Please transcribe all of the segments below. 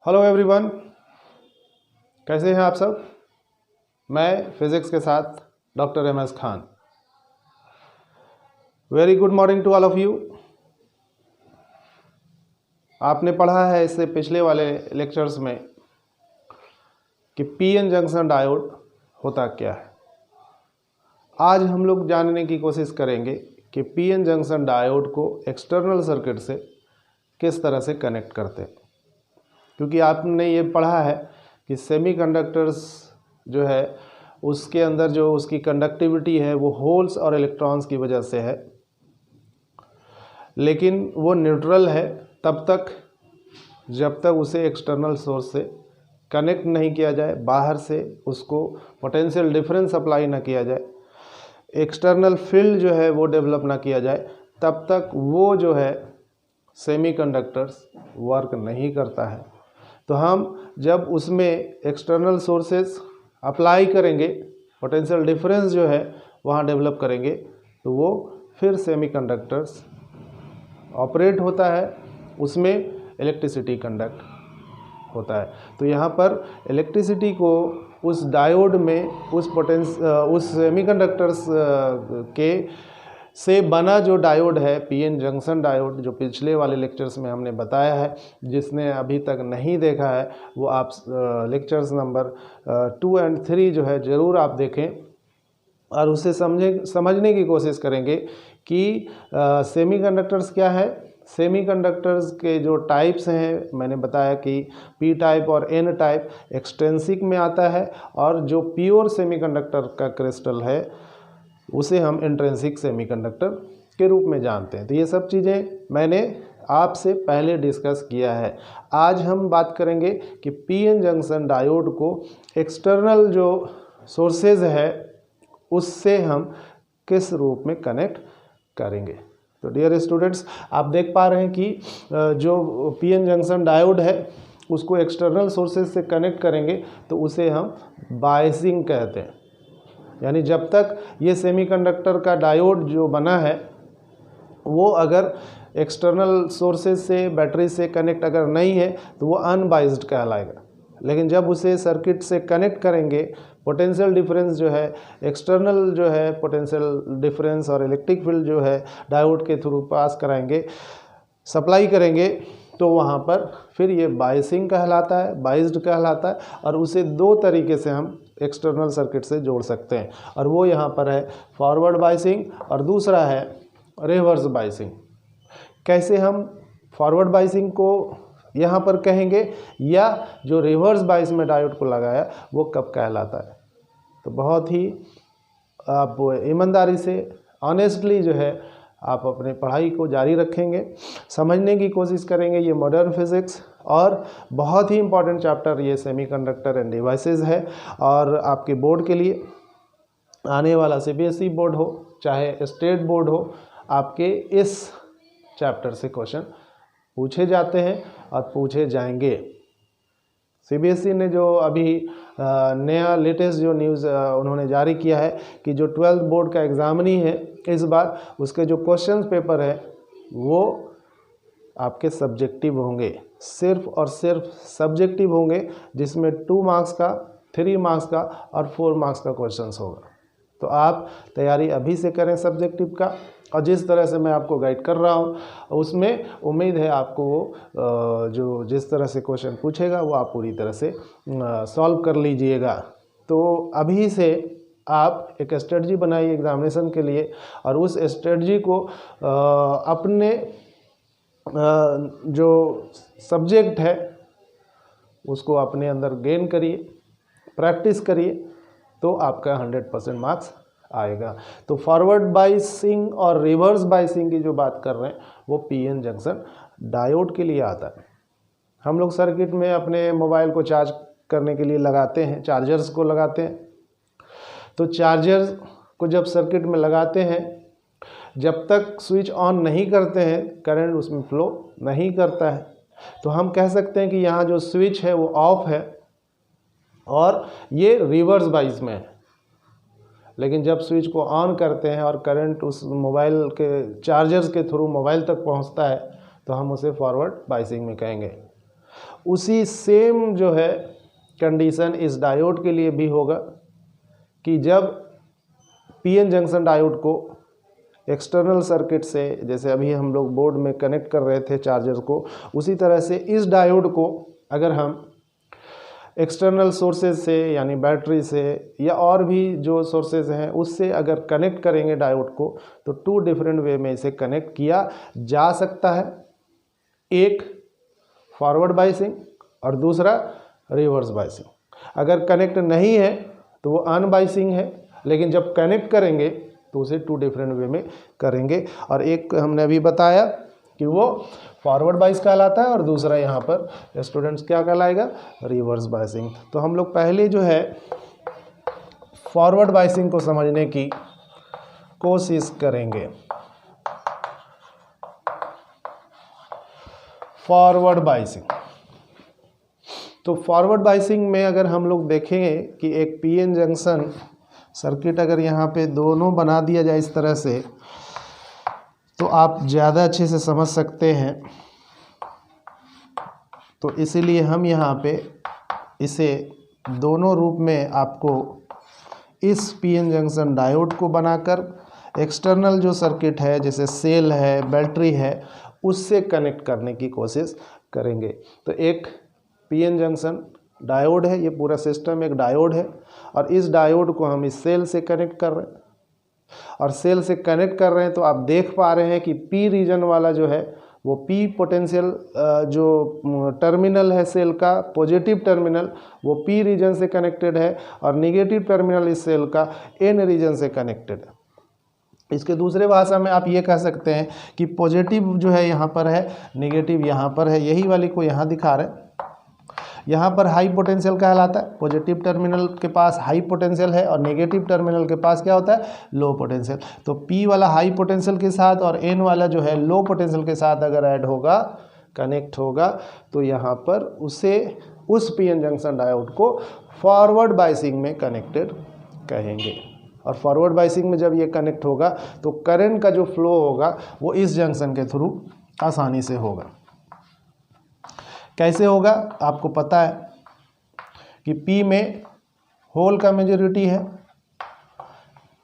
Hello everyone, कैसे हैं आप सब। मैं फिज़िक्स के साथ doctor M S Khan. Very good morning to all of you. आपने पढ़ा है इससे पिछले वाले लेक्चर्स में कि पीएन जंक्शन डायोड होता क्या है। आज हम लोग जानने की कोशिश करेंगे कि पीएन जंक्शन डायोड को एक्सटर्नल सर्किट से किस तरह से कनेक्ट करते हैं, क्योंकि आपने ये पढ़ा है कि सेमीकंडक्टर्स जो है उसके अंदर जो उसकी कंडक्टिविटी है वो होल्स और इलेक्ट्रॉन्स की वजह से है, लेकिन वो न्यूट्रल है तब तक जब तक उसे एक्सटर्नल सोर्स से कनेक्ट नहीं किया जाए, बाहर से उसको पोटेंशियल डिफरेंस अप्लाई ना किया जाए, एक्सटर्नल फील्ड जो है वो डेवलप ना किया जाए, तब तक वो जो है सेमीकंडक्टर्स वर्क नहीं करता है। तो हम जब उसमें एक्सटर्नल सोर्सेस अप्लाई करेंगे, पोटेंशियल डिफरेंस जो है वहाँ डेवलप करेंगे, तो वो फिर सेमीकंडक्टर्स ऑपरेट होता है, उसमें इलेक्ट्रिसिटी कंडक्ट होता है। तो यहाँ पर इलेक्ट्रिसिटी को उस डायोड में उस सेमीकंडक्टर्स के से बना जो डायोड है पीएन जंक्शन डायोड, जो पिछले वाले लेक्चर्स में हमने बताया है, जिसने अभी तक नहीं देखा है वो आप लेक्चर्स नंबर 2 और 3 जो है ज़रूर आप देखें और उसे समझने की कोशिश करेंगे कि सेमीकंडक्टर्स क्या है। सेमीकंडक्टर्स के जो टाइप्स हैं मैंने बताया कि पी टाइप और एन टाइप एक्सट्रिंसिक में आता है, और जो प्योर सेमीकंडक्टर का क्रिस्टल है उसे हम इंट्रिंसिक सेमीकंडक्टर के रूप में जानते हैं। तो ये सब चीज़ें मैंने आपसे पहले डिस्कस किया है। आज हम बात करेंगे कि पीएन जंक्शन डायोड को एक्सटर्नल जो सोर्सेज है उससे हम किस रूप में कनेक्ट करेंगे। तो डियर स्टूडेंट्स, आप देख पा रहे हैं कि जो पीएन जंक्शन डायोड है उसको एक्सटर्नल सोर्सेज से कनेक्ट करेंगे तो उसे हम बायसिंग कहते हैं। यानी जब तक ये सेमीकंडक्टर का डायोड जो बना है वो अगर एक्सटर्नल सोर्सेज से, बैटरी से कनेक्ट अगर नहीं है तो वो अनबाइज्ड कहलाएगा। लेकिन जब उसे सर्किट से कनेक्ट करेंगे, पोटेंशियल डिफरेंस जो है, एक्सटर्नल जो है पोटेंशियल डिफरेंस और इलेक्ट्रिक फील्ड जो है डायोड के थ्रू पास कराएंगे, सप्लाई करेंगे, तो वहाँ पर फिर ये बायसिंग कहलाता है, बाइज्ड कहलाता है। और उसे दो तरीके से हम एक्सटर्नल सर्किट से जोड़ सकते हैं, और वो यहाँ पर है फॉरवर्ड बायसिंग और दूसरा है रिवर्स बायसिंग। कैसे हम फॉरवर्ड बायसिंग को यहाँ पर कहेंगे या जो रिवर्स बायस में डायोड को लगाया वो कब कहलाता है। तो बहुत ही आप ईमानदारी से, ऑनेस्टली जो है आप अपने पढ़ाई को जारी रखेंगे, समझने की कोशिश करेंगे ये मॉडर्न फिज़िक्स, और बहुत ही इम्पॉर्टेंट चैप्टर ये सेमीकंडक्टर एंड डिवाइसेस है। और आपके बोर्ड के लिए आने वाला सीबीएसई बोर्ड हो चाहे स्टेट बोर्ड हो, आपके इस चैप्टर से क्वेश्चन पूछे जाते हैं और पूछे जाएंगे। सीबीएसई ने जो अभी नया लेटेस्ट जो न्यूज़ उन्होंने जारी किया है कि जो 12th बोर्ड का एग्ज़ामिनी है इस बार, उसके जो क्वेश्चन पेपर है वो आपके सब्जेक्टिव होंगे, सिर्फ और सिर्फ सब्जेक्टिव होंगे, जिसमें 2 मार्क्स का, 3 मार्क्स का और 4 मार्क्स का क्वेश्चन होगा। तो आप तैयारी अभी से करें सब्जेक्टिव का, और जिस तरह से मैं आपको गाइड कर रहा हूँ उसमें उम्मीद है आपको वो जो जिस तरह से क्वेश्चन पूछेगा वो आप पूरी तरह से सॉल्व कर लीजिएगा। तो अभी से आप एक स्ट्रेटजी बनाइए एग्जामिनेशन के लिए, और उस स्ट्रेटजी को अपने जो सब्जेक्ट है उसको अपने अंदर गेन करिए, प्रैक्टिस करिए, तो आपका 100% मार्क्स आएगा। तो फॉरवर्ड बायसिंग और रिवर्स बायसिंग की जो बात कर रहे हैं वो पीएन जंक्शन डायोड के लिए आता है। हम लोग सर्किट में अपने मोबाइल को चार्ज करने के लिए लगाते हैं, चार्जर्स को लगाते हैं। तो चार्जर्स को जब सर्किट में लगाते हैं, जब तक स्विच ऑन नहीं करते हैं करंट उसमें फ्लो नहीं करता है। तो हम कह सकते हैं कि यहाँ जो स्विच है वो ऑफ है और ये रिवर्स बायस में है। लेकिन जब स्विच को ऑन करते हैं और करंट उस मोबाइल के चार्जर्स के थ्रू मोबाइल तक पहुंचता है तो हम उसे फॉरवर्ड बायसिंग में कहेंगे। उसी सेम जो है कंडीशन इस डायोड के लिए भी होगा कि जब पीएन जंक्शन डायोड को एक्सटर्नल सर्किट से, जैसे अभी हम लोग बोर्ड में कनेक्ट कर रहे थे चार्जर को, उसी तरह से इस डायोड को अगर हम एक्सटर्नल सोर्सेज से यानी बैटरी से या और भी जो सोर्सेज हैं उससे अगर कनेक्ट करेंगे डायोड को, तो 2 डिफरेंट वे में इसे कनेक्ट किया जा सकता है। एक फॉरवर्ड बायसिंग और दूसरा रिवर्स बायसिंग। अगर कनेक्ट नहीं है तो वो अनबायसिंग है, लेकिन जब कनेक्ट करेंगे तो उसे 2 डिफरेंट वे में करेंगे। और एक हमने अभी बताया कि वो फॉरवर्ड बायस कहलाता है और दूसरा यहाँ पर स्टूडेंट्स क्या कहलाएगा, रिवर्स बायसिंग। तो हम लोग पहले जो है फॉरवर्ड बायसिंग को समझने की कोशिश करेंगे। फॉरवर्ड बायसिंग, तो फॉरवर्ड बायसिंग में अगर हम लोग देखेंगे कि एक पीएन जंक्शन सर्किट अगर यहाँ पे दोनों बना दिया जाए इस तरह से, तो आप ज़्यादा अच्छे से समझ सकते हैं। तो इसीलिए हम यहाँ पे इसे दोनों रूप में आपको इस पीएन जंक्शन डायोड को बनाकर एक्सटर्नल जो सर्किट है जैसे सेल है, बैटरी है, उससे कनेक्ट करने की कोशिश करेंगे। तो एक पीएन जंक्शन डायोड है, ये पूरा सिस्टम एक डायोड है और इस डायोड को हम इस सेल से कनेक्ट कर रहे हैं और सेल से कनेक्ट कर रहे हैं। तो आप देख पा रहे हैं कि पी रीजन वाला जो है वो पी पोटेंशियल जो टर्मिनल है सेल का, पॉजिटिव टर्मिनल, वो पी रीजन से कनेक्टेड है और निगेटिव टर्मिनल इस सेल का एन रीजन से कनेक्टेड है। इसके दूसरे भाषा में आप ये कह सकते हैं कि पॉजिटिव जो है यहाँ पर है, निगेटिव यहाँ पर है, यही वाली को यहाँ दिखा रहे हैं। यहाँ पर हाई पोटेंशियल कहलाता है, पॉजिटिव टर्मिनल के पास हाई पोटेंशियल है और नेगेटिव टर्मिनल के पास क्या होता है, लो पोटेंशियल। तो P वाला हाई पोटेंशियल के साथ और N वाला जो है लो पोटेंशियल के साथ अगर ऐड होगा, कनेक्ट होगा, तो यहाँ पर उसे उस पीएन जंक्शन डायोड को फॉरवर्ड बायसिंग में कनेक्टेड कहेंगे। और फॉरवर्ड बायसिंग में जब ये कनेक्ट होगा तो करंट का जो फ्लो होगा वो इस जंक्शन के थ्रू आसानी से होगा। कैसे होगा, आपको पता है कि P में होल का मेजॉरिटी है,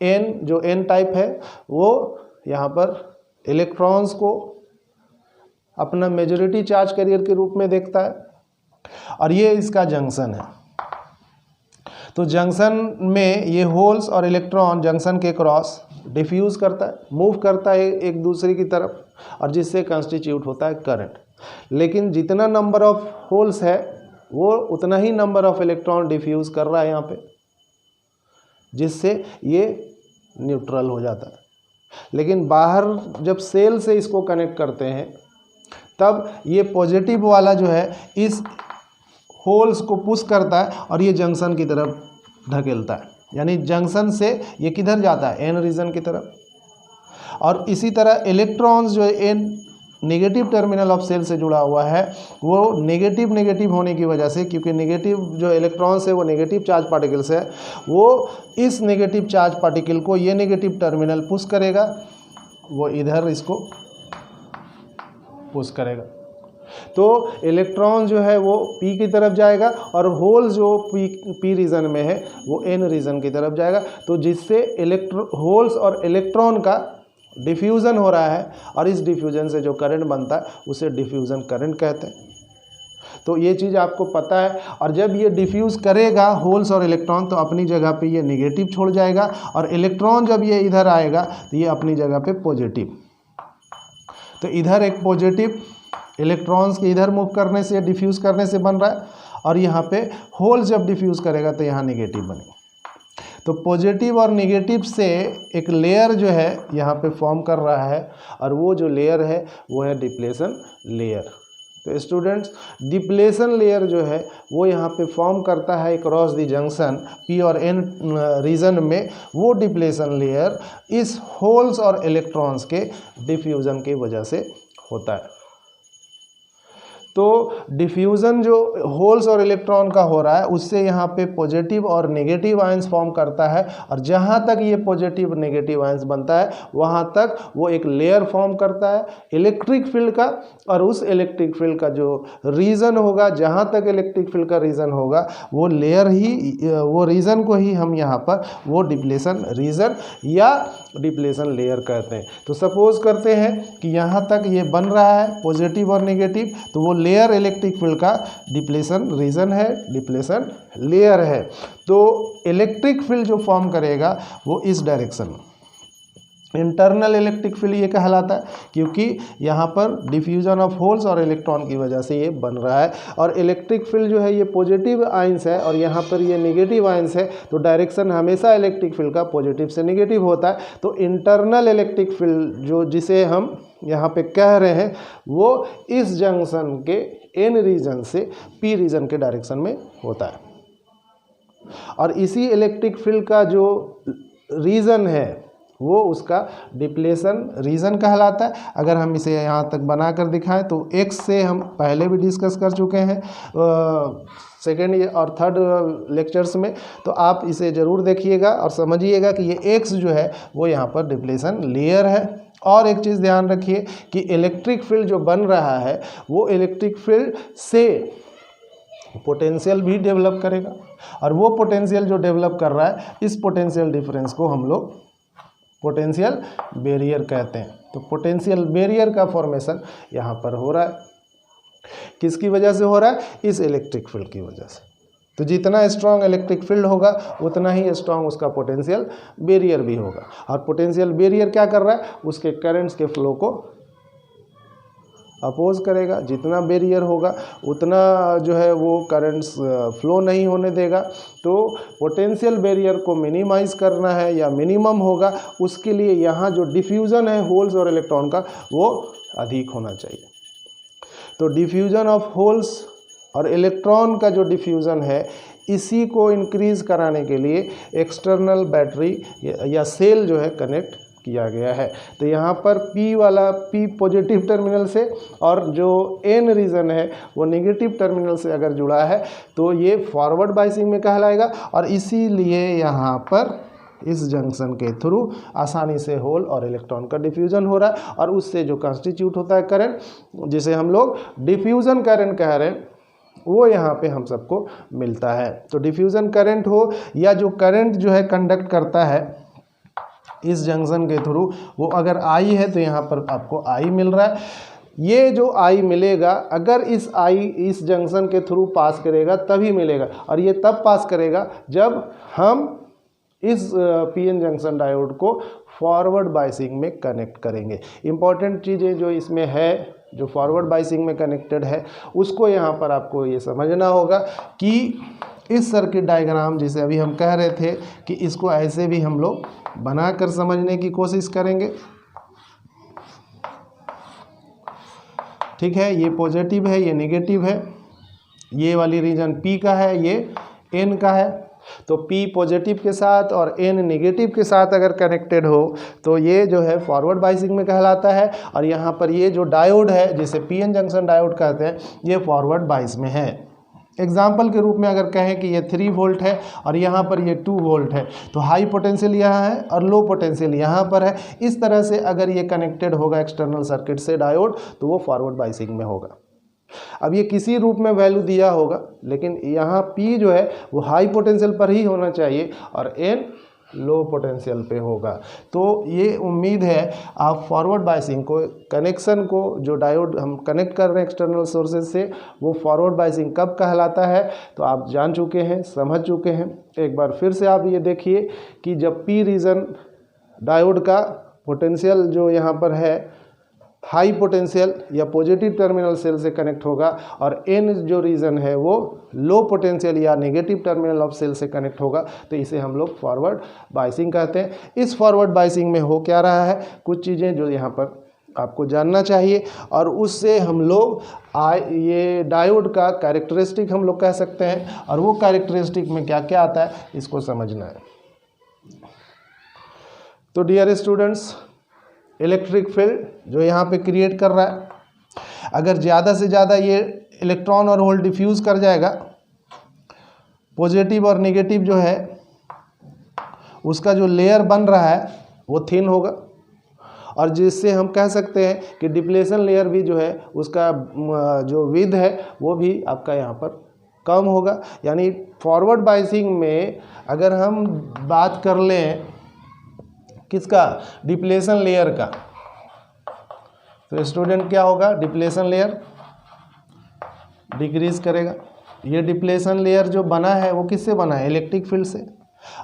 N जो N टाइप है वो यहाँ पर इलेक्ट्रॉन्स को अपना मेजॉरिटी चार्ज कैरियर के रूप में देखता है और ये इसका जंक्शन है। तो जंक्शन में ये होल्स और इलेक्ट्रॉन जंक्शन के क्रॉस डिफ्यूज़ करता है, मूव करता है एक दूसरे की तरफ और जिससे कंस्टिट्यूट होता है करंट। लेकिन जितना नंबर ऑफ होल्स है वो उतना ही नंबर ऑफ इलेक्ट्रॉन डिफ्यूज़ कर रहा है यहाँ पे, जिससे ये न्यूट्रल हो जाता है। लेकिन बाहर जब सेल से इसको कनेक्ट करते हैं तब ये पॉजिटिव वाला जो है इस होल्स को पुश करता है और ये जंक्शन की तरफ ढकेलता है, यानी जंक्शन से ये किधर जाता है, एन रीजन की तरफ। और इसी तरह इलेक्ट्रॉन्स जो है an negative terminal of cell से जुड़ा हुआ है, वो नेगेटिव होने की वजह से, क्योंकि नेगेटिव जो इलेक्ट्रॉन्स है वो नेगेटिव चार्ज पार्टिकल्स है, वो इस नेगेटिव चार्ज पार्टिकल को ये नेगेटिव टर्मिनल पुश करेगा, वो इधर इसको पुश करेगा। तो इलेक्ट्रॉन जो है वो P की तरफ जाएगा और होल जो P रीजन में है वो N रीजन की तरफ जाएगा। तो जिससे होल्स और इलेक्ट्रॉन का डिफ्यूज़न हो रहा है और इस डिफ्यूज़न से जो करंट बनता है उसे डिफ्यूज़न करंट कहते हैं। तो ये चीज़ आपको पता है। और जब ये डिफ्यूज़ करेगा होल्स और इलेक्ट्रॉन तो अपनी जगह पे ये नेगेटिव छोड़ जाएगा और इलेक्ट्रॉन जब ये इधर आएगा तो ये अपनी जगह पे पॉजिटिव। तो इधर एक पॉजिटिव इलेक्ट्रॉन्स के इधर मूव करने से, डिफ्यूज़ करने से बन रहा है और यहाँ पे होल्स जब डिफ्यूज़ करेगा तो यहाँ नेगेटिव बनेगा। तो पॉजिटिव और नेगेटिव से एक लेयर जो है यहाँ पे फॉर्म कर रहा है और वो जो लेयर है वो है डिप्लेशन लेयर। तो स्टूडेंट्स, डिप्लेशन लेयर जो है वो यहाँ पे फॉर्म करता है क्रॉस द जंक्शन P और N रीजन में। वो डिप्लेशन लेयर इस होल्स और इलेक्ट्रॉन्स के डिफ्यूज़न की वजह से होता है। तो डिफ्यूज़न जो होल्स और इलेक्ट्रॉन का हो रहा है उससे यहाँ पे पॉजिटिव और नेगेटिव आयंस फॉर्म करता है, और जहाँ तक ये पॉजिटिव नेगेटिव आयंस बनता है वहाँ तक वो एक लेयर फॉर्म करता है इलेक्ट्रिक फील्ड का, और उस इलेक्ट्रिक फील्ड का जो रीजन होगा, जहाँ तक इलेक्ट्रिक फील्ड का रीजन होगा वो लेयर ही, वो रीजन को ही हम यहाँ पर वो डिप्लेशन रीजन या डिप्लेशन लेयर कहते हैं। तो सपोज करते हैं कि यहाँ तक ये बन रहा है पॉजिटिव और नेगेटिव, तो वो लेयर इलेक्ट्रिक फील्ड का डिप्लेशन रीजन है, डिप्लेशन लेयर है। तो इलेक्ट्रिक फील्ड जो फॉर्म करेगा वो इस डायरेक्शन में इंटरनल इलेक्ट्रिक फील्ड ये कहलाता है, क्योंकि यहाँ पर डिफ्यूजन ऑफ होल्स और इलेक्ट्रॉन की वजह से ये बन रहा है। और इलेक्ट्रिक फील्ड जो है ये पॉजिटिव आयंस है और यहाँ पर ये नेगेटिव आयंस है, तो डायरेक्शन हमेशा इलेक्ट्रिक फील्ड का पॉजिटिव से नेगेटिव होता है। तो इंटरनल इलेक्ट्रिक फील्ड जो जिसे हम यहाँ पे कह रहे हैं वो इस जंक्शन के एन रीजन से पी रीजन के डायरेक्शन में होता है, और इसी इलेक्ट्रिक फील्ड का जो रीजन है वो उसका डिप्लेशन रीजन कहलाता है। अगर हम इसे यहाँ तक बनाकर दिखाएं तो एक्स से हम पहले भी डिस्कस कर चुके हैं सेकेंड और थर्ड लेक्चर्स में, तो आप इसे ज़रूर देखिएगा और समझिएगा कि ये एक्स जो है वो यहाँ पर डिप्लेशन लेयर है। और एक चीज़ ध्यान रखिए कि इलेक्ट्रिक फील्ड जो बन रहा है वो इलेक्ट्रिक फील्ड से पोटेंशियल भी डेवलप करेगा, और वो पोटेंशियल जो डेवलप कर रहा है इस पोटेंशियल डिफरेंस को हम लोग पोटेंशियल बैरियर कहते हैं। तो पोटेंशियल बैरियर का फॉर्मेशन यहाँ पर हो रहा है, किसकी वजह से हो रहा है? इस इलेक्ट्रिक फील्ड की वजह से। तो जितना स्ट्रॉन्ग इलेक्ट्रिक फील्ड होगा उतना ही स्ट्रॉन्ग उसका पोटेंशियल बैरियर भी होगा, और पोटेंशियल बैरियर क्या कर रहा है? उसके करंट्स के फ्लो को अपोज करेगा। जितना बैरियर होगा उतना जो है वो करंट्स फ्लो नहीं होने देगा। तो पोटेंशियल बैरियर को मिनिमाइज करना है या मिनिमम होगा, उसके लिए यहाँ जो डिफ्यूज़न है होल्स और इलेक्ट्रॉन का वो अधिक होना चाहिए। तो डिफ्यूज़न ऑफ होल्स और इलेक्ट्रॉन का जो डिफ्यूज़न है इसी को इंक्रीज़ कराने के लिए एक्सटर्नल बैटरी या सेल जो है कनेक्ट किया गया है। तो यहाँ पर P वाला P पॉजिटिव टर्मिनल से और जो N रीजन है वो नेगेटिव टर्मिनल से अगर जुड़ा है तो ये फॉरवर्ड बाइसिंग में कहलाएगा, और इसीलिए यहाँ पर इस जंक्शन के थ्रू आसानी से होल और इलेक्ट्रॉन का डिफ्यूज़न हो रहा है, और उससे जो कॉन्स्टिट्यूट होता है करंट, जिसे हम लोग डिफ्यूज़न करंट कह रहे हैं, वो यहाँ पे हम सबको मिलता है। तो डिफ्यूज़न करंट हो या जो करंट जो है कंडक्ट करता है इस जंक्शन के थ्रू, वो अगर आई है तो यहाँ पर आपको आई मिल रहा है। ये जो आई मिलेगा अगर इस आई इस जंक्शन के थ्रू पास करेगा तभी मिलेगा, और ये तब पास करेगा जब हम इस पीएन जंक्शन डायोड को फॉरवर्ड बाइसिंग में कनेक्ट करेंगे। इम्पॉर्टेंट चीज़ें जो इसमें है, जो फॉरवर्ड बाइसिंग में कनेक्टेड है, उसको यहाँ पर आपको ये समझना होगा कि इस सर्किट डायग्राम जिसे अभी हम कह रहे थे कि इसको ऐसे भी हम लोग बनाकर समझने की कोशिश करेंगे। ठीक है, ये पॉजिटिव है, ये नेगेटिव है, ये वाली रीजन P का है, ये N का है। तो P पॉजिटिव के साथ और N नेगेटिव के साथ अगर कनेक्टेड हो तो ये जो है फॉरवर्ड बाइसिंग में कहलाता है, और यहाँ पर ये जो डायोड है जिसे PN जंक्शन डायोड कहते हैं ये फॉरवर्ड बाइस में है। एग्जाम्पल के रूप में अगर कहें कि ये 3 वोल्ट है और यहाँ पर ये 2 वोल्ट है, तो हाई पोटेंशियल यहाँ है और लो पोटेंशियल यहाँ पर है। इस तरह से अगर ये कनेक्टेड होगा एक्सटर्नल सर्किट से डायोड तो वो फॉरवर्ड बाइसिंग में होगा। अब ये किसी रूप में वैल्यू दिया होगा, लेकिन यहाँ P जो है वो हाई पोटेंशियल पर ही होना चाहिए और N लो पोटेंशियल पे होगा। तो ये उम्मीद है आप फॉरवर्ड बाइसिंग को, कनेक्शन को जो डायोड हम कनेक्ट कर रहे हैं एक्सटर्नल सोर्सेज से, वो फॉरवर्ड बाइसिंग कब कहलाता है तो आप जान चुके हैं, समझ चुके हैं। एक बार फिर से आप ये देखिए कि जब P रीजन डायोड का पोटेंशियल जो यहाँ पर है हाई पोटेंशियल या पॉजिटिव टर्मिनल सेल से कनेक्ट होगा, और N जो रीजन है वो लो पोटेंशियल या नेगेटिव टर्मिनल ऑफ सेल से कनेक्ट होगा, तो इसे हम लोग फॉरवर्ड बाइसिंग कहते हैं। इस फॉरवर्ड बाइसिंग में हो क्या रहा है, कुछ चीज़ें जो यहाँ पर आपको जानना चाहिए, और उससे हम लोग ये डायोड का कैरेक्टरिस्टिक हम लोग कह सकते हैं, और वो कैरेक्टरिस्टिक में क्या क्या आता है इसको समझना है। तो डियर स्टूडेंट्स, इलेक्ट्रिक फील्ड जो यहाँ पे क्रिएट कर रहा है, अगर ज़्यादा से ज़्यादा ये इलेक्ट्रॉन और होल डिफ्यूज़ कर जाएगा, पॉजिटिव और नेगेटिव जो है उसका जो लेयर बन रहा है वो थिन होगा, और जिससे हम कह सकते हैं कि डिप्लेशन लेयर भी जो है उसका जो विड्थ है वो भी आपका यहाँ पर कम होगा। यानी फॉरवर्ड बाइसिंग में अगर हम बात कर लें किसका, डिप्लेशन लेयर का, तो स्टूडेंट क्या होगा, डिप्लेशन लेयर डिक्रीज करेगा। ये डिप्लेशन लेयर जो बना है वो किससे बना है, इलेक्ट्रिक फील्ड से,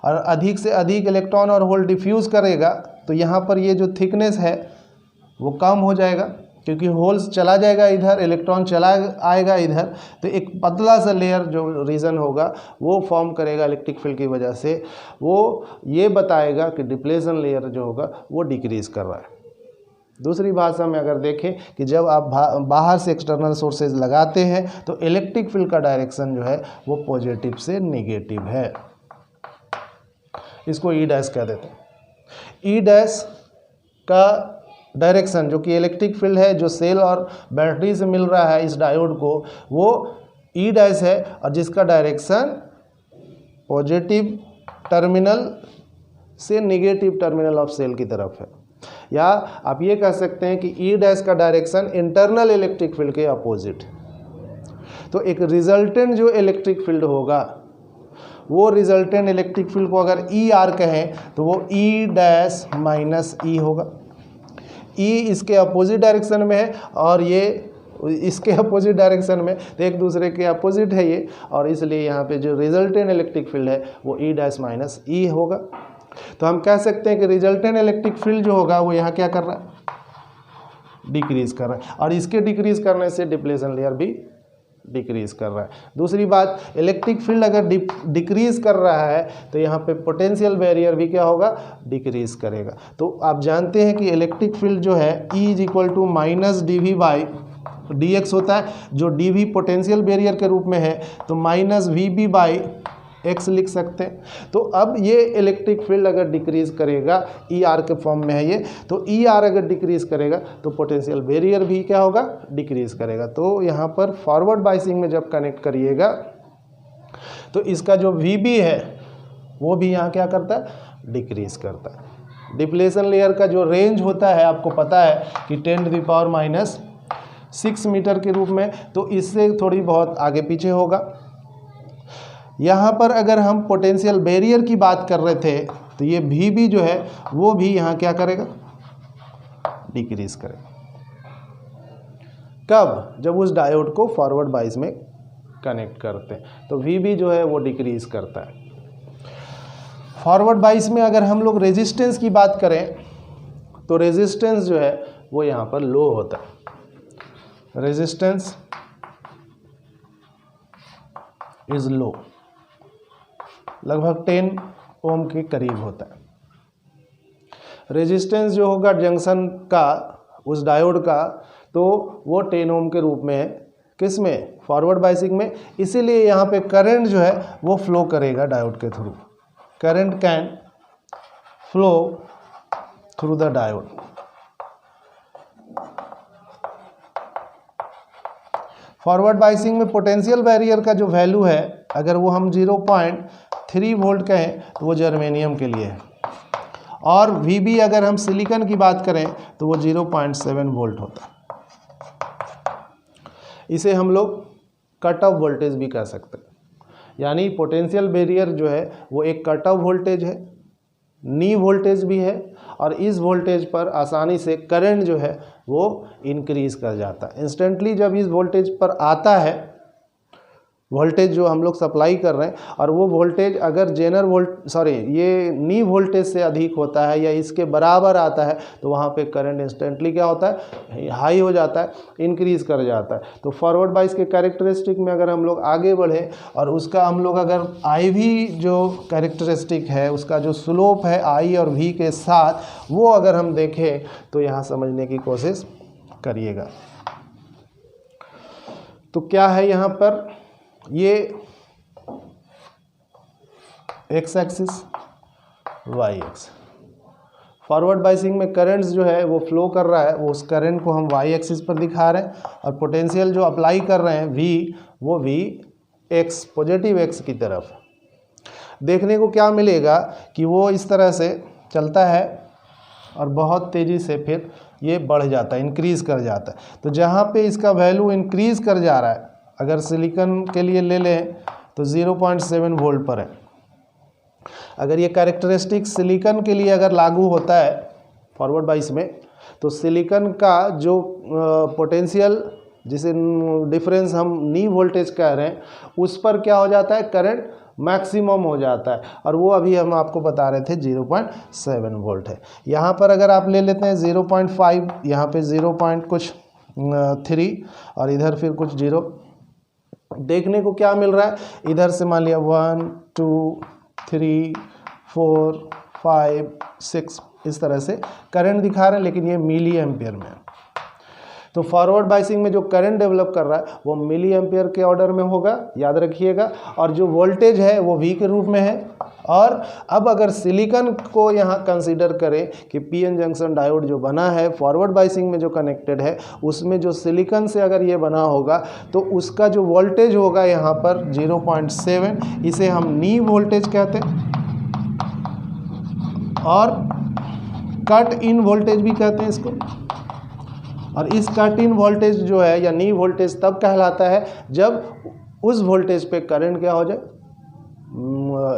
और अधिक से अधिक इलेक्ट्रॉन और होल डिफ्यूज़ करेगा तो यहाँ पर ये जो थिकनेस है वो कम हो जाएगा, क्योंकि होल्स चला जाएगा इधर, इलेक्ट्रॉन चला आएगा इधर, तो एक पतला सा लेयर जो रीजन होगा वो फॉर्म करेगा इलेक्ट्रिक फील्ड की वजह से। वो ये बताएगा कि डिप्लेशन लेयर जो होगा वो डिक्रीज़ कर रहा है। दूसरी भाषा में अगर देखें कि जब आप बाहर से एक्सटर्नल सोर्सेज लगाते हैं तो इलेक्ट्रिक फील्ड का डायरेक्शन जो है वो पॉजिटिव से नेगेटिव है। इसको ई डैश कह देते हैं। ई डैश का डायरेक्शन जो कि इलेक्ट्रिक फील्ड है जो सेल और बैटरी से मिल रहा है इस डायोड को, वो ई डैश है, और जिसका डायरेक्शन पॉजिटिव टर्मिनल से नेगेटिव टर्मिनल ऑफ सेल की तरफ है। या आप ये कह सकते हैं कि ई डैश का डायरेक्शन इंटरनल इलेक्ट्रिक फील्ड के अपोजिट। तो एक रिजल्टेंट जो इलेक्ट्रिक फील्ड होगा वो रिजल्टेंट इलेक्ट्रिक फील्ड को अगर ई आर कहें तो वो ई डैश माइनस ई होगा। ई इसके अपोजिट डायरेक्शन में है और ये इसके अपोजिट डायरेक्शन में, तो एक दूसरे के अपोजिट है ये, और इसलिए यहाँ पे जो रिजल्टेंट इलेक्ट्रिक फील्ड है वो ई डैश माइनस ई होगा। तो हम कह सकते हैं कि रिजल्टेंट इलेक्ट्रिक फील्ड जो होगा वो यहाँ क्या कर रहा है, डिक्रीज कर रहा है, और इसके डिक्रीज करने से डिप्लेशन लेयर भी डिक्रीज कर रहा है। दूसरी बात, इलेक्ट्रिक फील्ड अगर डिक्रीज कर रहा है तो यहाँ पे पोटेंशियल बैरियर भी क्या होगा, डिक्रीज करेगा। तो आप जानते हैं कि इलेक्ट्रिक फील्ड जो है E is equal to minus D V by D X होता है, जो डी वी पोटेंशियल बैरियर के रूप में है तो minus V B by X लिख सकते हैं। तो अब ये इलेक्ट्रिक फील्ड अगर डिक्रीज करेगा, ई आर के फॉर्म में है ये, तो ई आर अगर डिक्रीज करेगा तो पोटेंशियल बैरियर भी क्या होगा, डिक्रीज करेगा। तो यहाँ पर फॉरवर्ड बाइसिंग में जब कनेक्ट करिएगा तो इसका जो वी बी है वो भी यहाँ क्या करता है, डिक्रीज करता है। डिप्लेशन लेयर का जो रेंज होता है आपको पता है कि 10⁻⁶ मीटर के रूप में, तो इससे थोड़ी बहुत आगे पीछे होगा। यहाँ पर अगर हम पोटेंशियल बैरियर की बात कर रहे थे तो ये वी बी जो है वो भी यहाँ क्या करेगा, डिक्रीज करेगा। कब, जब उस डायोड को फॉरवर्ड बाइस में कनेक्ट करते हैं तो वी बी जो है वो डिक्रीज करता है। फॉरवर्ड बाइस में अगर हम लोग रेजिस्टेंस की बात करें तो रेजिस्टेंस जो है वो यहाँ पर लो होता है। रेजिस्टेंस इज लो, लगभग 10 ओम के करीब होता है। रेजिस्टेंस जो होगा जंक्शन का उस डायोड का, तो वो 10 ओम के रूप में है, किस में, फॉरवर्ड बाइसिंग में। इसीलिए यहाँ पे करंट जो है वो फ्लो करेगा डायोड के through. Current can flow through the diode. Forward biasing में पोटेंशियल बैरियर का जो वैल्यू है अगर वो हम 0.3 वोल्ट कहें तो वो जर्मेनियम के लिए है, और वीबी अगर हम सिलिकॉन की बात करें तो वो 0.7 वोल्ट होता है। इसे हम लोग कट ऑफ वोल्टेज भी कह सकते हैं। यानी पोटेंशियल बैरियर जो है वो एक कट ऑफ वोल्टेज है, नी वोल्टेज भी है, और इस वोल्टेज पर आसानी से करंट जो है वो इंक्रीज कर जाता है। इंस्टेंटली जब इस वोल्टेज पर आता है, वोल्टेज जो हम लोग सप्लाई कर रहे हैं, और वो वोल्टेज अगर ये नी वोल्टेज से अधिक होता है या इसके बराबर आता है तो वहाँ पे करंट इंस्टेंटली क्या होता है, हाई हो जाता है, इंक्रीज कर जाता है। तो फॉरवर्ड बाइस के कैरेक्टरिस्टिक में अगर हम लोग आगे बढ़े और उसका हम लोग अगर आई वी जो कैरेक्टरिस्टिक है, उसका जो स्लोप है आई और वी के साथ, वो अगर हम देखें तो यहाँ समझने की कोशिश करिएगा। तो क्या है यहाँ पर, ये X axis, Y X, forward biasing में करंट्स जो है वो फ्लो कर रहा है, वो उस करंट को हम वाई एक्सिस पर दिखा रहे हैं, और पोटेंशियल जो अप्लाई कर रहे हैं वी, वो वी एक्स, पॉजिटिव एक्स की तरफ। देखने को क्या मिलेगा कि वो इस तरह से चलता है और बहुत तेज़ी से फिर ये बढ़ जाता है, इंक्रीज़ कर जाता है। तो जहाँ पे इसका वैल्यू इंक्रीज़ कर जा रहा है, अगर सिलिकॉन के लिए ले लें तो 0.7 वोल्ट पर है। अगर ये कैरेक्टरिस्टिक सिलिकॉन के लिए अगर लागू होता है फॉरवर्ड बाइस में, तो सिलिकॉन का जो पोटेंशियल, जिसे डिफरेंस हम नी वोल्टेज कह रहे हैं, उस पर क्या हो जाता है, करंट मैक्सिमम हो जाता है, और वो अभी हम आपको बता रहे थे 0.7 वोल्ट है। यहाँ पर अगर आप ले लेते हैं 0.5, यहाँ पे 0.3 और इधर फिर कुछ 0, देखने को क्या मिल रहा है, इधर से मान लिया 1 2 3 4 5 6 इस तरह से करंट दिखा रहे हैं, लेकिन ये मिली एम्पियर में है। तो फॉरवर्ड बाइसिंग में जो करंट डेवलप कर रहा है वो मिली एम्पियर के ऑर्डर में होगा, याद रखिएगा, और जो वोल्टेज है वो वी के रूप में है। और अब अगर सिलिकॉन को यहाँ कंसीडर करें कि पीएन जंक्शन डायोड जो बना है फॉरवर्ड बाइसिंग में जो कनेक्टेड है, उसमें जो सिलिकॉन से अगर ये बना होगा तो उसका जो वोल्टेज होगा यहाँ पर 0.7, इसे हम नी वोल्टेज कहते हैं, और कट इन वोल्टेज भी कहते हैं इसको। और इस कट इन वोल्टेज जो है या नी वोल्टेज तब कहलाता है जब उस वोल्टेज पे करंट क्या हो जाए,